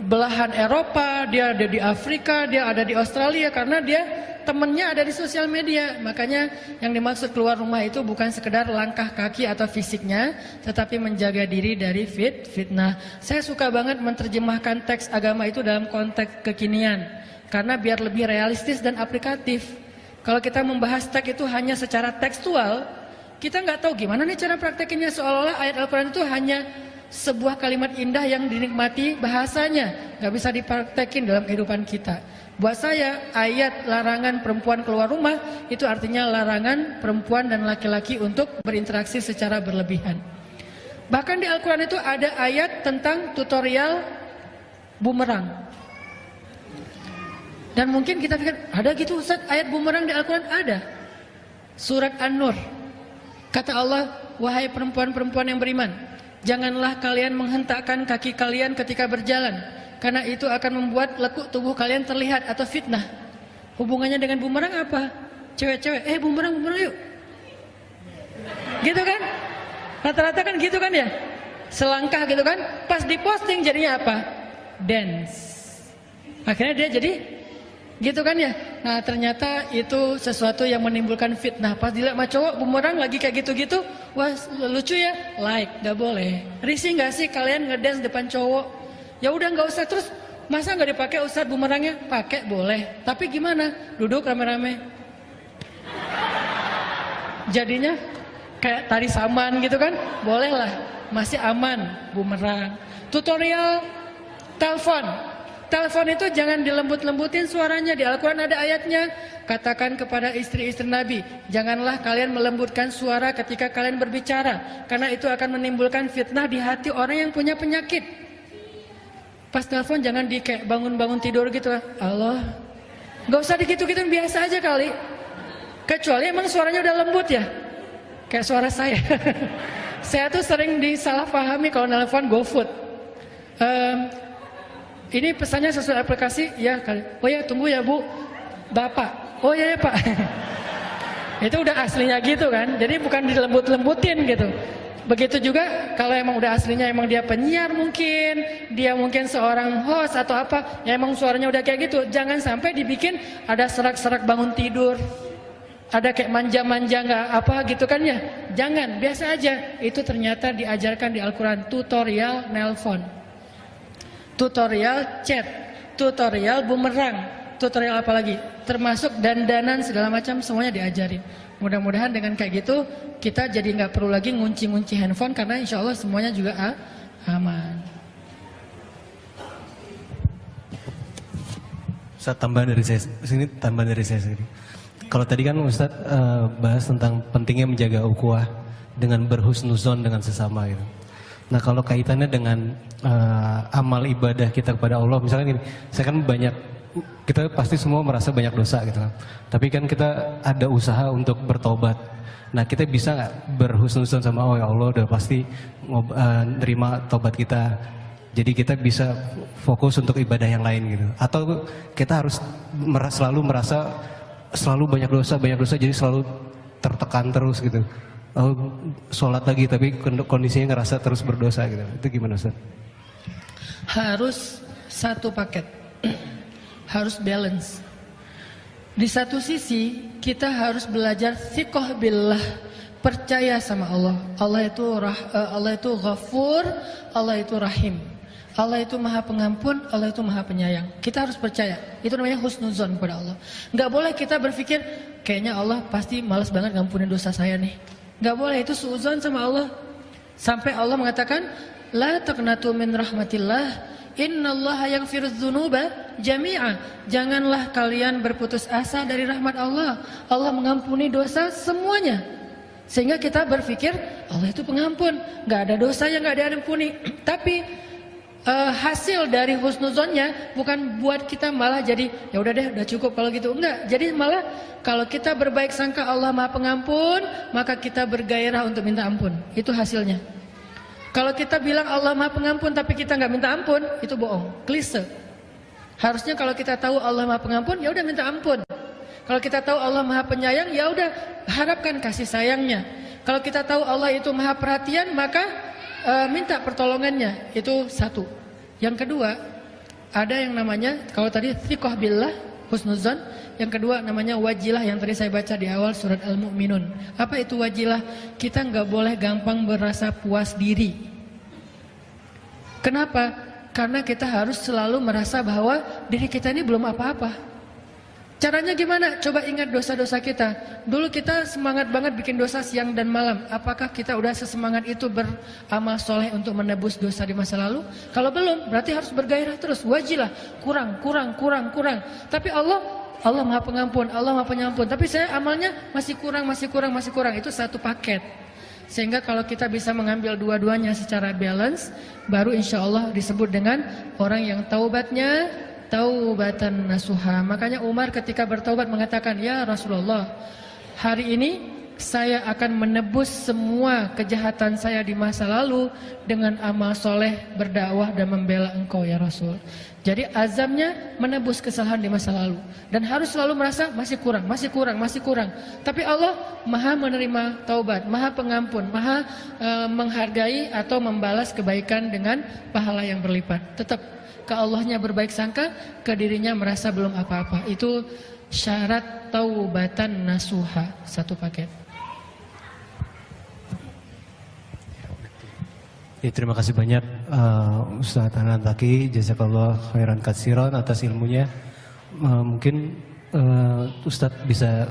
belahan Eropa, dia ada di Afrika, dia ada di Australia karena dia temennya ada di sosial media. Makanya yang dimaksud keluar rumah itu bukan sekedar langkah kaki atau fisiknya, tetapi menjaga diri dari fitnah. Saya suka banget menerjemahkan teks agama itu dalam konteks kekinian, karena biar lebih realistis dan aplikatif. Kalau kita membahas teks itu hanya secara tekstual, kita nggak tahu gimana nih cara praktekinnya, seolah-olah ayat Al-Quran itu hanya sebuah kalimat indah yang dinikmati bahasanya, nggak bisa dipraktekin dalam kehidupan kita. Buat saya ayat larangan perempuan keluar rumah itu artinya larangan perempuan dan laki-laki untuk berinteraksi secara berlebihan. Bahkan di Al-Quran itu ada ayat tentang tutorial bumerang. Dan mungkin kita pikir ada gitu Ustaz ayat bumerang di Al-Quran? Ada. Surat An-Nur. Kata Allah, wahai perempuan-perempuan yang beriman, janganlah kalian menghentakkan kaki kalian ketika berjalan, karena itu akan membuat lekuk tubuh kalian terlihat atau fitnah. Hubungannya dengan bumerang apa? Cewek-cewek, bumerang yuk. Gitu kan? Rata-rata kan gitu kan ya? Selangkah gitu kan? Pas diposting jadinya apa? Dance. Akhirnya dia jadi gitu kan ya? Nah ternyata itu sesuatu yang menimbulkan fitnah. Pas dilihat sama cowok bumerang lagi kayak gitu-gitu, wah lucu ya, like, gak boleh. Risih gak sih kalian ngedance depan cowok? Ya udah nggak usah, terus masa nggak dipakai Ustadz bumerangnya? Pakai boleh, tapi gimana? Duduk rame-rame. Jadinya kayak tari saman gitu kan? Boleh lah, masih aman bumerang. Tutorial telepon. Telepon itu jangan dilembut-lembutin suaranya. Di Al-Quran ada ayatnya. Katakan kepada istri-istri Nabi, janganlah kalian melembutkan suara ketika kalian berbicara, karena itu akan menimbulkan fitnah di hati orang yang punya penyakit. Pas telepon jangan di kayak bangun-bangun tidur gitu. Allah, gak usah digitu-gituin, biasa aja kali. Kecuali emang suaranya udah lembut ya, kayak suara saya. Saya tuh sering disalahpahami kalau nelpon GoFood. Ini pesannya sesuai aplikasi ya kali. Oh ya tunggu ya Bu, Bapak. Oh ya Pak. Itu udah aslinya gitu kan. Jadi bukan dilembut-lembutin gitu. Begitu juga kalau emang udah aslinya emang dia penyiar mungkin, dia mungkin seorang host atau apa, ya emang suaranya udah kayak gitu. Jangan sampai dibikin ada serak-serak bangun tidur, ada kayak manja-manja nggak apa gitu kan ya. Jangan, biasa aja. Itu ternyata diajarkan di Al-Quran, tutorial nelpon, tutorial chat, tutorial bumerang, tutorial apa lagi? Termasuk dandanan segala macam semuanya diajarin. Mudah-mudahan dengan kayak gitu kita jadi nggak perlu lagi ngunci-ngunci handphone karena insya Allah semuanya juga aman. Ustaz, tambahan dari saya sendiri. Kalau tadi kan Ustaz bahas tentang pentingnya menjaga ukhuwah dengan berhusnuzon dengan sesama gitu. Nah kalau kaitannya dengan amal ibadah kita kepada Allah, misalnya gini, saya kan kita pasti semua merasa banyak dosa gitu kan. Tapi kan kita ada usaha untuk bertobat. Nah kita bisa nggak berhusnuzon sama ya Allah udah pasti nerima tobat kita. Jadi kita bisa fokus untuk ibadah yang lain gitu. Atau kita harus selalu merasa selalu banyak dosa jadi selalu tertekan terus gitu. Sholat lagi tapi kondisinya ngerasa terus berdosa gitu. Itu gimana Ustaz? Harus satu paket. Harus balance. Di satu sisi kita harus belajar thiqah billah, percaya sama Allah. Allah itu Ghafur, Allah itu Rahim. Allah itu Maha Pengampun, Allah itu Maha Penyayang. Kita harus percaya. Itu namanya husnuzon kepada Allah. Enggak boleh kita berpikir kayaknya Allah pasti malas banget ngampunin dosa saya nih. Enggak boleh, itu suudzon sama Allah. Sampai Allah mengatakan, la taqnatu min rahmatillah. Innallaha yaghfirudz dzunuba jami'a. Janganlah kalian berputus asa dari rahmat Allah. Allah mengampuni dosa semuanya. Sehingga kita berpikir Allah itu pengampun, nggak ada dosa yang nggak diampuni. Tapi hasil dari husnuzonnya bukan buat kita malah jadi ya udah deh udah cukup kalau gitu, enggak. Jadi malah kalau kita berbaik sangka Allah Maha Pengampun, maka kita bergairah untuk minta ampun. Itu hasilnya. Kalau kita bilang Allah Maha Pengampun tapi kita nggak minta ampun, itu bohong, klise. Harusnya kalau kita tahu Allah Maha Pengampun, ya udah minta ampun. Kalau kita tahu Allah Maha Penyayang, ya udah harapkan kasih sayangnya. Kalau kita tahu Allah itu Maha Perhatian, maka minta pertolongannya. Itu satu. Yang kedua, ada yang namanya kalau tadi thiqah billah, husnuzan. Yang kedua namanya wajilah yang tadi saya baca di awal surat Al-Mu'minun. Apa itu wajilah? Kita nggak boleh gampang berasa puas diri. Kenapa? Karena kita harus selalu merasa bahwa diri kita ini belum apa-apa. Caranya gimana? Coba ingat dosa-dosa kita. Dulu kita semangat banget bikin dosa siang dan malam. Apakah kita udah sesemangat itu beramal soleh untuk menebus dosa di masa lalu? Kalau belum, berarti harus bergairah terus. Wajilah, kurang. Tapi Allah Maha Pengampun, Allah Maha Penyampun. Tapi saya amalnya masih kurang. Itu satu paket. Sehingga kalau kita bisa mengambil dua-duanya secara balance, baru insya Allah disebut dengan orang yang taubatnya taubatan nasuha. Makanya Umar ketika bertaubat mengatakan, ya Rasulullah, hari ini saya akan menebus semua kejahatan saya di masa lalu dengan amal soleh, berdakwah dan membela engkau ya Rasul. Jadi azamnya menebus kesalahan di masa lalu. Dan harus selalu merasa masih kurang. Tapi Allah Maha menerima taubat, Maha Pengampun, Maha menghargai atau membalas kebaikan dengan pahala yang berlipat. Tetap ke Allahnya berbaik sangka, ke dirinya merasa belum apa-apa. Itu syarat taubatan nasuha, satu paket. Ya, terima kasih banyak Ustaz Hanan Taki, jazakallah khairan katsiran atas ilmunya. Mungkin Ustaz bisa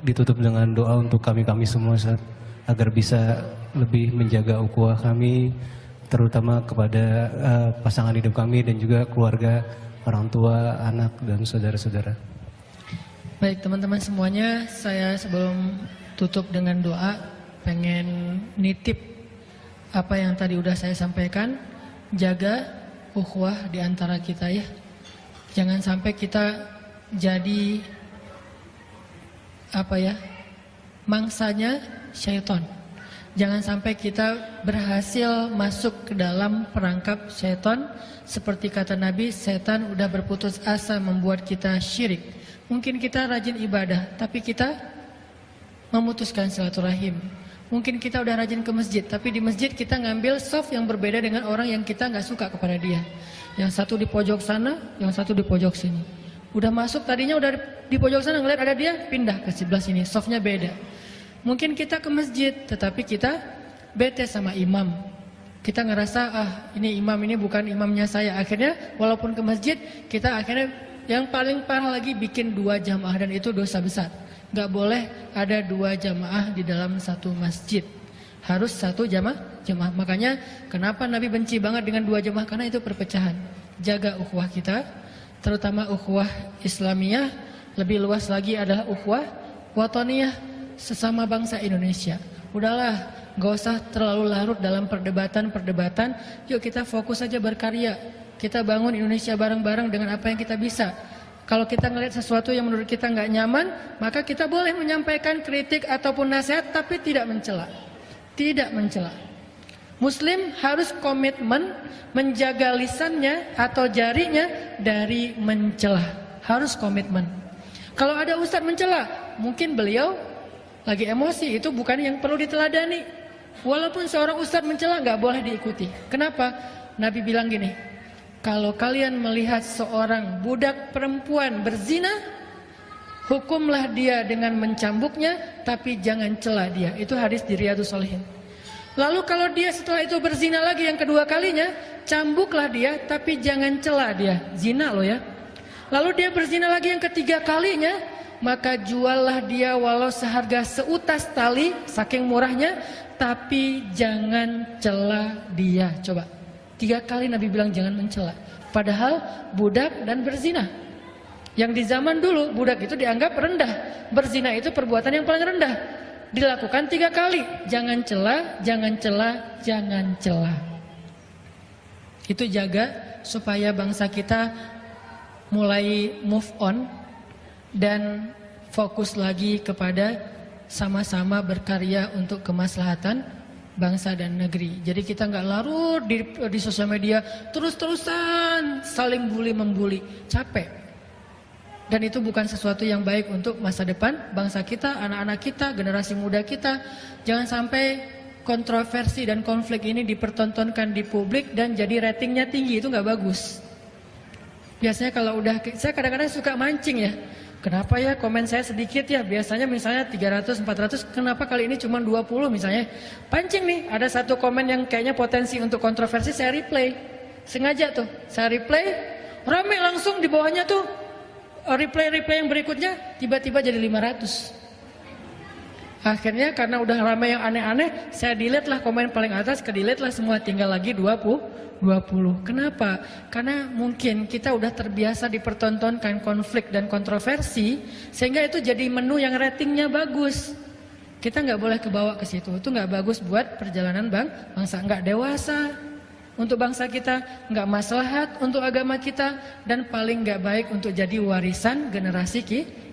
ditutup dengan doa untuk kami semua Ustaz, agar bisa lebih menjaga ukhuwah kami, terutama kepada pasangan hidup kami dan juga keluarga, orang tua, anak dan saudara-saudara. Baik teman-teman semuanya, saya sebelum tutup dengan doa pengen nitip apa yang tadi udah saya sampaikan. Jaga ukhuwah di antara kita ya. Jangan sampai kita jadi mangsanya syaitan. Jangan sampai kita berhasil masuk ke dalam perangkap syaitan. Seperti kata Nabi, setan udah berputus asa membuat kita syirik. Mungkin kita rajin ibadah, tapi kita memutuskan silaturahim. Mungkin kita udah rajin ke masjid, tapi di masjid kita ngambil soft yang berbeda dengan orang yang kita nggak suka kepada dia. Yang satu di pojok sana, yang satu di pojok sini. Udah masuk tadinya udah di pojok sana ngeliat ada dia, pindah ke sebelah sini, softnya beda. Mungkin kita ke masjid, tetapi kita bete sama imam. Kita ngerasa ini imam ini bukan imamnya saya. Akhirnya walaupun ke masjid, kita akhirnya Yang paling parah lagi bikin 2 jamaah dan itu dosa besar. Gak boleh ada 2 jamaah di dalam satu masjid. Harus 1 jamaah. Makanya kenapa Nabi benci banget dengan 2 jamaah? Karena itu perpecahan. Jaga ukhuwah kita, terutama ukhuwah Islamiyah. Lebih luas lagi adalah ukhuwah watoniyah, sesama bangsa Indonesia. Udahlah, gak usah terlalu larut dalam perdebatan. Yuk kita fokus saja berkarya. Kita bangun Indonesia bareng-bareng dengan apa yang kita bisa. Kalau kita ngelihat sesuatu yang menurut kita nggak nyaman, maka kita boleh menyampaikan kritik ataupun nasihat, tapi tidak mencela. Tidak mencela. Muslim harus komitmen menjaga lisannya atau jarinya dari mencela. Harus komitmen. Kalau ada ustadz mencela, mungkin beliau lagi emosi, itu bukan yang perlu diteladani. Walaupun seorang ustadz mencela nggak boleh diikuti. Kenapa? Nabi bilang gini, kalau kalian melihat seorang budak perempuan berzina, hukumlah dia dengan mencambuknya, tapi jangan cela dia. Itu hadis di Riyadhus Shalihin. Lalu kalau dia setelah itu berzina lagi yang kedua kalinya, cambuklah dia, tapi jangan cela dia. Zina loh ya. Lalu dia berzina lagi yang ketiga kalinya, maka juallah dia walau seharga seutas tali, saking murahnya, tapi jangan cela dia. Coba, 3 kali Nabi bilang jangan mencela. Padahal budak dan berzina. Yang di zaman dulu budak itu dianggap rendah, berzina itu perbuatan yang paling rendah. Dilakukan 3 kali, jangan cela, jangan cela, jangan cela. Itu jaga supaya bangsa kita mulai move on dan fokus lagi kepada sama-sama berkarya untuk kemaslahatan bangsa dan negeri. Jadi kita nggak larut di sosial media terus-terusan saling bully-membuli, capek. Dan itu bukan sesuatu yang baik untuk masa depan bangsa kita, anak-anak kita, generasi muda kita. Jangan sampai kontroversi dan konflik ini dipertontonkan di publik dan jadi ratingnya tinggi, itu nggak bagus. Biasanya kalau udah, saya kadang-kadang suka mancing ya. Kenapa ya komen saya sedikit ya, biasanya misalnya 300, 400, kenapa kali ini cuma 20 misalnya. Pancing nih, ada satu komen yang kayaknya potensi untuk kontroversi, saya replay. Sengaja tuh, saya replay, rame langsung di bawahnya tuh. Replay yang berikutnya tiba-tiba jadi 500. Akhirnya karena udah rame yang aneh-aneh, saya delete lah komen paling atas, ke-delete lah semua, tinggal lagi 20. Kenapa? Karena mungkin kita udah terbiasa dipertontonkan konflik dan kontroversi, sehingga itu jadi menu yang ratingnya bagus. Kita nggak boleh kebawa ke situ. Itu nggak bagus buat perjalanan bangsa, nggak dewasa untuk bangsa kita, nggak maslahat untuk agama kita, dan paling nggak baik untuk jadi warisan generasi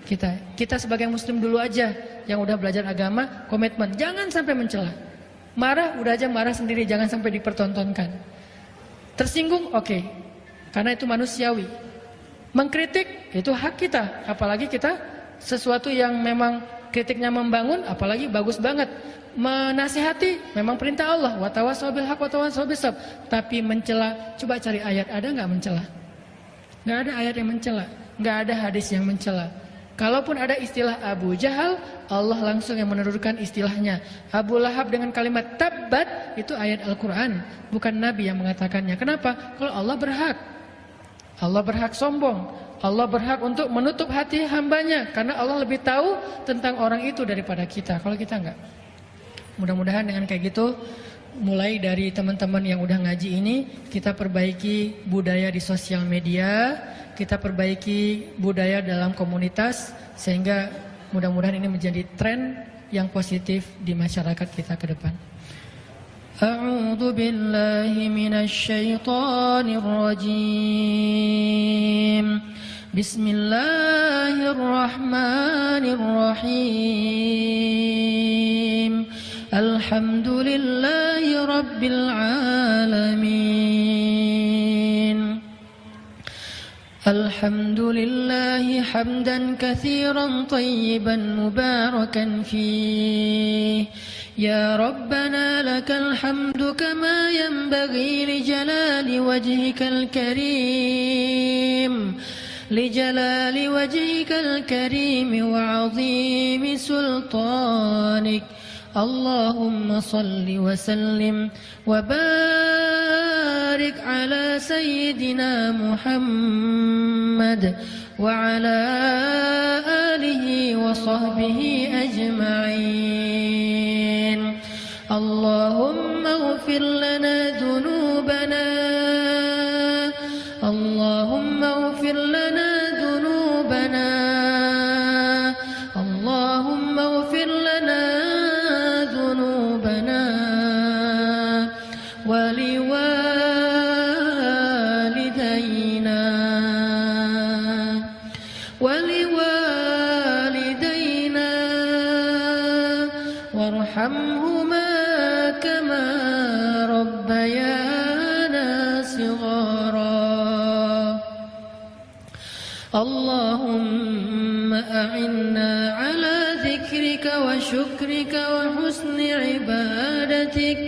kita. Kita sebagai muslim dulu aja yang udah belajar agama, komitmen, jangan sampai mencela. Marah, udah aja marah sendiri, jangan sampai dipertontonkan. Tersinggung, oke, karena itu manusiawi. Mengkritik, itu hak kita. Apalagi kita sesuatu yang memang kritiknya membangun, apalagi bagus banget. Menasihati, memang perintah Allah. Watawassaw bil haq watawassaw bis sabr. Tapi mencela, coba cari ayat, ada nggak mencela? Nggak ada ayat yang mencela, nggak ada hadis yang mencela. Kalaupun ada istilah Abu Jahal, Allah langsung yang menurunkan istilahnya. Abu Lahab dengan kalimat tabbat, itu ayat Al-Quran, bukan Nabi yang mengatakannya. Kenapa? Kalau Allah berhak. Allah berhak sombong. Allah berhak untuk menutup hati hambanya, karena Allah lebih tahu tentang orang itu daripada kita. Kalau kita enggak. Mudah-mudahan dengan kayak gitu, mulai dari teman-teman yang udah ngaji ini, kita perbaiki budaya di sosial media, kita perbaiki budaya dalam komunitas, sehingga mudah-mudahan ini menjadi tren yang positif di masyarakat kita ke depan. A'udzu billahi minasy syaithanir rajim. Bismillahirrahmanirrahim. Alhamdulillahi rabbil alamin. Alhamdulillahi hamdan katsiran tayyiban mubarakan fih. Ya Rabbana lakal hamdu kama yanbaghi li jalali wajhikal karim. لجلال وجهك الكريم وعظيم سلطانك اللهم صل وسلم وبارك على سيدنا محمد محمد وعلى آله وصحبه أجمعين. اللهم اغفر لنا ذنوبنا، اللهم اغفر لنا ذنوبنا، اللهم اغفر لنا ذنوبنا ولوالدينا وارحمهما كما ربيانا صغارا. اللهم أعنا على ذكرك وشكرك وحسن عبادتك.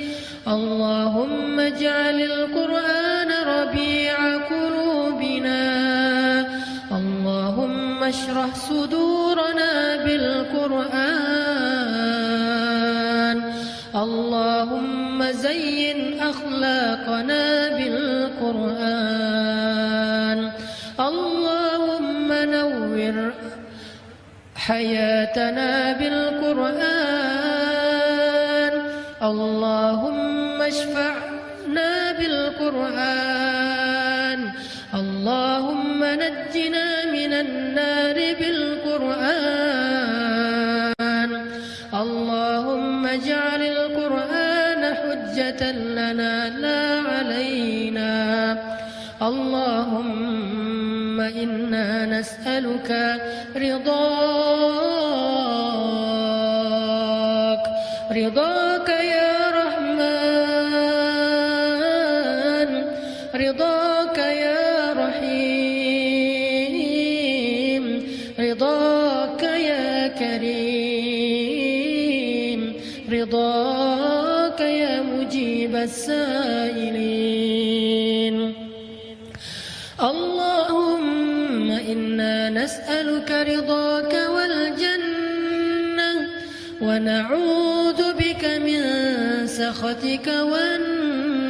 اللهم اجعل القرآن ربيع قلوبنا، اللهم اشرح صدورنا بالقرآن، اللهم زين أخلاقنا بالقرآن، اللهم نور حياتنا بالقرآن، اللهم اشفعنا بالقرآن، اللهم نجنا من النار بالقرآن، اللهم اجعل القرآن حجة لنا لا علينا. اللهم إنا نسألك رضاك يا رحمن، رضاك يا رحيم، رضاك يا كريم، رضاك يا مجيب السائلين. اللهم إنا نسألك رضاك والجنة ونعوذ بك من سخطك والنار.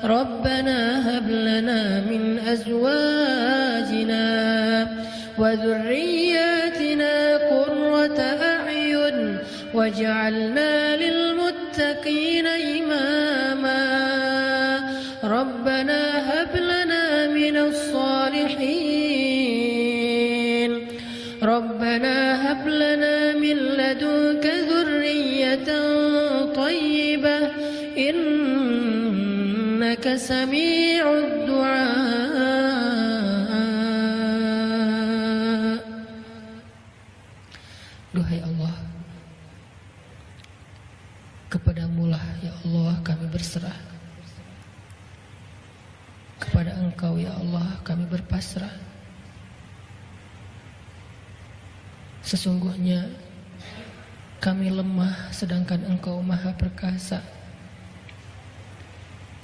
ربنا هب لنا من أزواجنا وذرياتنا قرة أعين واجعلنا للمتقين إماما. ربنا هب لنا من الصالحين، ربنا هب لنا من لدنك ذرية طيبة إنك سميع الدعاء. Duhai Allah, kepadamu-lah ya Allah kami berserah, kepada Engkau ya Allah kami berpasrah. Sesungguhnya kami lemah sedangkan Engkau maha perkasa.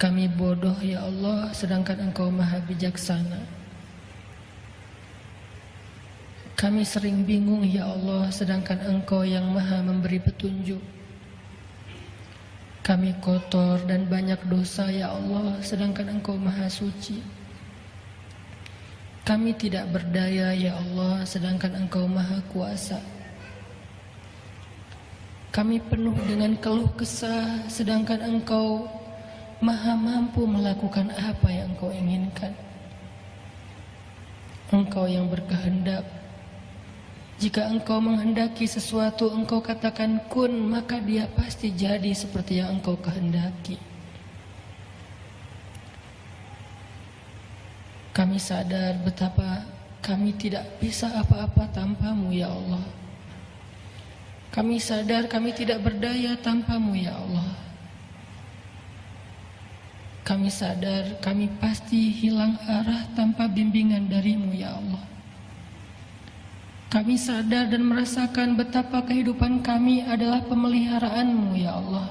Kami bodoh ya Allah sedangkan Engkau maha bijaksana. Kami sering bingung ya Allah sedangkan Engkau yang maha memberi petunjuk. Kami kotor dan banyak dosa ya Allah sedangkan Engkau maha suci. Kami tidak berdaya ya Allah sedangkan Engkau maha kuasa. Kami penuh dengan keluh kesah sedangkan Engkau maha mampu melakukan apa yang Engkau inginkan. Engkau yang berkehendak. Jika Engkau menghendaki sesuatu, Engkau katakan kun, maka dia pasti jadi seperti yang Engkau kehendaki. Kami sadar betapa kami tidak bisa apa-apa tanpa-Mu ya Allah. Kami sadar kami tidak berdaya tanpa-Mu ya Allah. Kami sadar kami pasti hilang arah tanpa bimbingan dari-Mu ya Allah. Kami sadar dan merasakan betapa kehidupan kami adalah pemeliharaan-Mu ya Allah.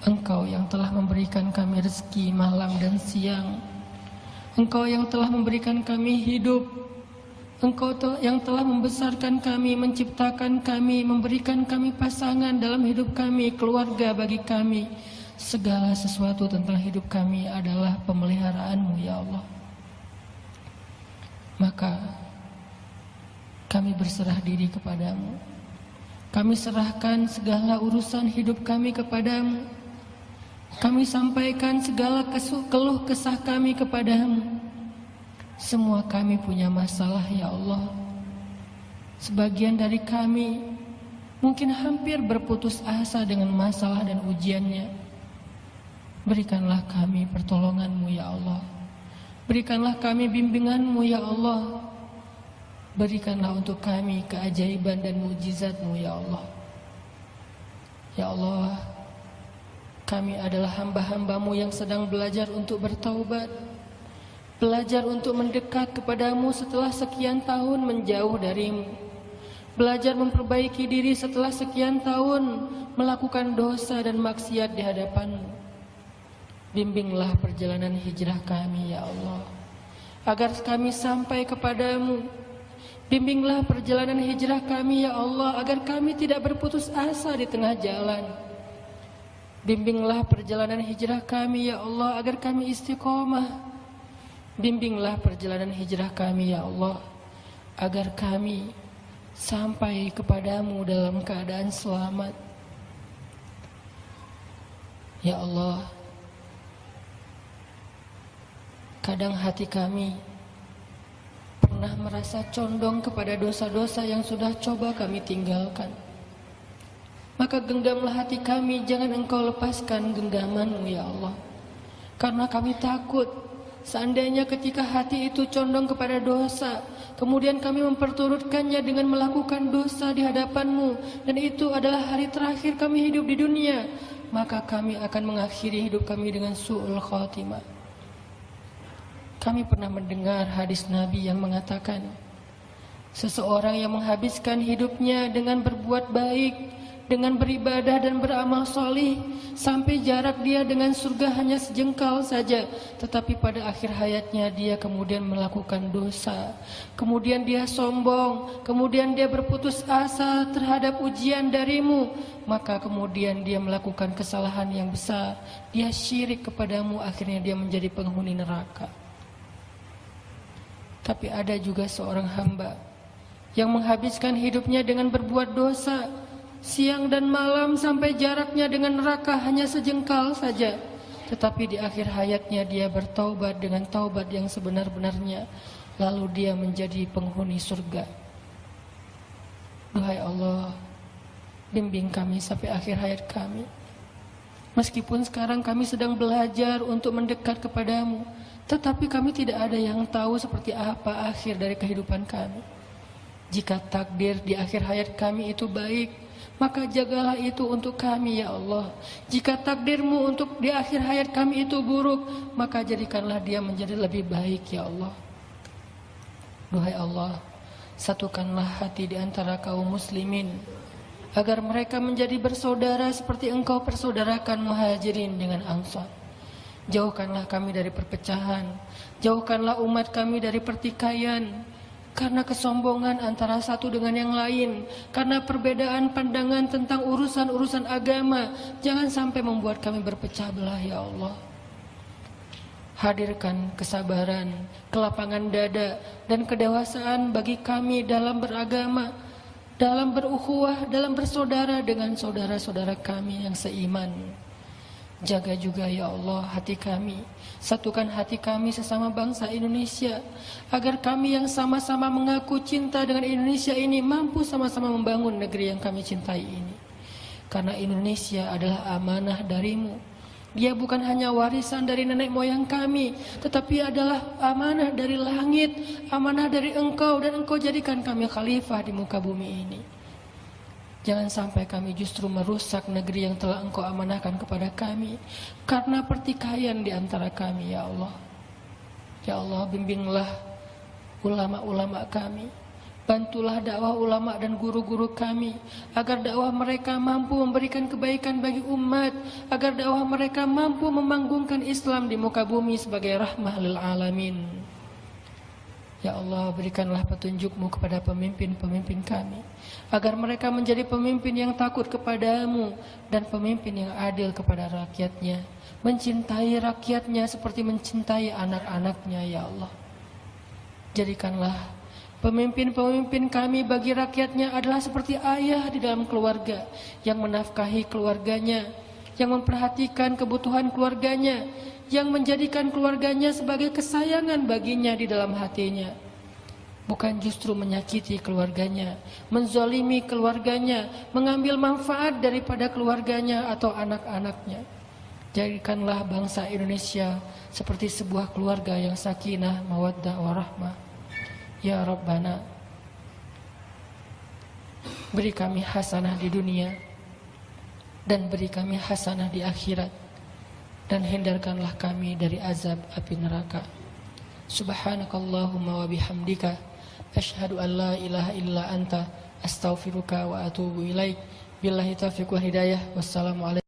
Engkau yang telah memberikan kami rezeki malam dan siang. Engkau yang telah memberikan kami hidup. Engkau yang telah membesarkan kami, menciptakan kami, memberikan kami pasangan dalam hidup kami, keluarga bagi kami. segala sesuatu tentang hidup kami adalah pemeliharaanmu ya Allah. Maka kami berserah diri kepadamu. Kami serahkan segala urusan hidup kami kepadamu. Kami sampaikan segala keluh kesah kami kepadamu. Semua kami punya masalah ya Allah. Sebagian dari kami mungkin hampir berputus asa dengan masalah dan ujiannya. Berikanlah kami pertolonganmu ya Allah. Berikanlah kami bimbinganmu ya Allah. Berikanlah untuk kami keajaiban dan mukjizatmu ya Allah. Ya Allah, kami adalah hamba-hambamu yang sedang belajar untuk bertaubat, belajar untuk mendekat kepadamu setelah sekian tahun menjauh darimu, belajar memperbaiki diri setelah sekian tahun melakukan dosa dan maksiat di hadapanmu. Bimbinglah perjalanan hijrah kami ya Allah, agar kami sampai kepadamu. Bimbinglah perjalanan hijrah kami ya Allah, agar kami tidak berputus asa di tengah jalan. Bimbinglah perjalanan hijrah kami ya Allah, agar kami istiqomah. Bimbinglah perjalanan hijrah kami ya Allah, agar kami sampai kepadamu dalam keadaan selamat. Ya Allah, kadang hati kami pernah merasa condong kepada dosa-dosa yang sudah coba kami tinggalkan. Maka genggamlah hati kami, jangan engkau lepaskan genggamanmu ya Allah. Karena kami takut seandainya ketika hati itu condong kepada dosa, kemudian kami memperturutkannya dengan melakukan dosa di hadapanmu, dan itu adalah hari terakhir kami hidup di dunia, maka kami akan mengakhiri hidup kami dengan su'ul khatimah. Kami pernah mendengar hadis Nabi yang mengatakan, seseorang yang menghabiskan hidupnya dengan berbuat baik, dengan beribadah dan beramal solih, sampai jarak dia dengan surga hanya sejengkal saja, tetapi pada akhir hayatnya dia kemudian melakukan dosa, kemudian dia sombong, kemudian dia berputus asa terhadap ujian darimu, maka kemudian dia melakukan kesalahan yang besar, dia syirik kepadamu, akhirnya dia menjadi penghuni neraka. Tapi ada juga seorang hamba yang menghabiskan hidupnya dengan berbuat dosa, siang dan malam sampai jaraknya dengan neraka hanya sejengkal saja, tetapi di akhir hayatnya dia bertaubat dengan taubat yang sebenar-benarnya, lalu dia menjadi penghuni surga. Duhai Allah, bimbing kami sampai akhir hayat kami. Meskipun sekarang kami sedang belajar untuk mendekat kepadamu, tetapi kami tidak ada yang tahu seperti apa akhir dari kehidupan kami. Jika takdir di akhir hayat kami itu baik, maka jagalah itu untuk kami ya Allah. Jika takdirmu untuk di akhir hayat kami itu buruk, maka jadikanlah dia menjadi lebih baik ya Allah. Duhai Allah, satukanlah hati di antara kaum muslimin, agar mereka menjadi bersaudara seperti engkau persaudarakan muhajirin dengan ansar. Jauhkanlah kami dari perpecahan, jauhkanlah umat kami dari pertikaian, karena kesombongan antara satu dengan yang lain, karena perbedaan pandangan tentang urusan-urusan agama. Jangan sampai membuat kami berpecah belah ya Allah. Hadirkan kesabaran, kelapangan dada, dan kedewasaan bagi kami dalam beragama, dalam berukhuwah, dalam bersaudara dengan saudara-saudara kami yang seiman. Jaga juga ya Allah hati kami, satukan hati kami sesama bangsa Indonesia, agar kami yang sama-sama mengaku cinta dengan Indonesia ini mampu sama-sama membangun negeri yang kami cintai ini. Karena Indonesia adalah amanah darimu. Dia bukan hanya warisan dari nenek moyang kami, tetapi adalah amanah dari langit, amanah dari engkau, dan engkau jadikan kami khalifah di muka bumi ini. Jangan sampai kami justru merusak negeri yang telah engkau amanahkan kepada kami karena pertikaian di antara kami ya Allah. Ya Allah, bimbinglah ulama-ulama kami, bantulah dakwah ulama dan guru-guru kami, agar dakwah mereka mampu memberikan kebaikan bagi umat, agar dakwah mereka mampu memanggungkan Islam di muka bumi sebagai rahmah lil alamin. Ya Allah, berikanlah petunjuk-Mu kepada pemimpin-pemimpin kami, agar mereka menjadi pemimpin yang takut kepadamu dan pemimpin yang adil kepada rakyatnya, mencintai rakyatnya seperti mencintai anak-anaknya, ya Allah. Jadikanlah pemimpin-pemimpin kami bagi rakyatnya adalah seperti ayah di dalam keluarga, yang menafkahi keluarganya, yang memperhatikan kebutuhan keluarganya, yang menjadikan keluarganya sebagai kesayangan baginya di dalam hatinya. Bukan justru menyakiti keluarganya, menzalimi keluarganya, mengambil manfaat daripada keluarganya atau anak-anaknya. Jadikanlah bangsa Indonesia seperti sebuah keluarga yang sakinah, mawaddah, warahmah. Ya Rabbana, beri kami hasanah di dunia dan beri kami hasanah di akhirat, dan hindarkanlah kami dari azab api neraka. Subhanakallahumma wa bihamdika asyhadu an la ilaha illa anta astaghfiruka wa atubu ilaik. Billahi taufiq wal hidayah. Wassalamualaikum.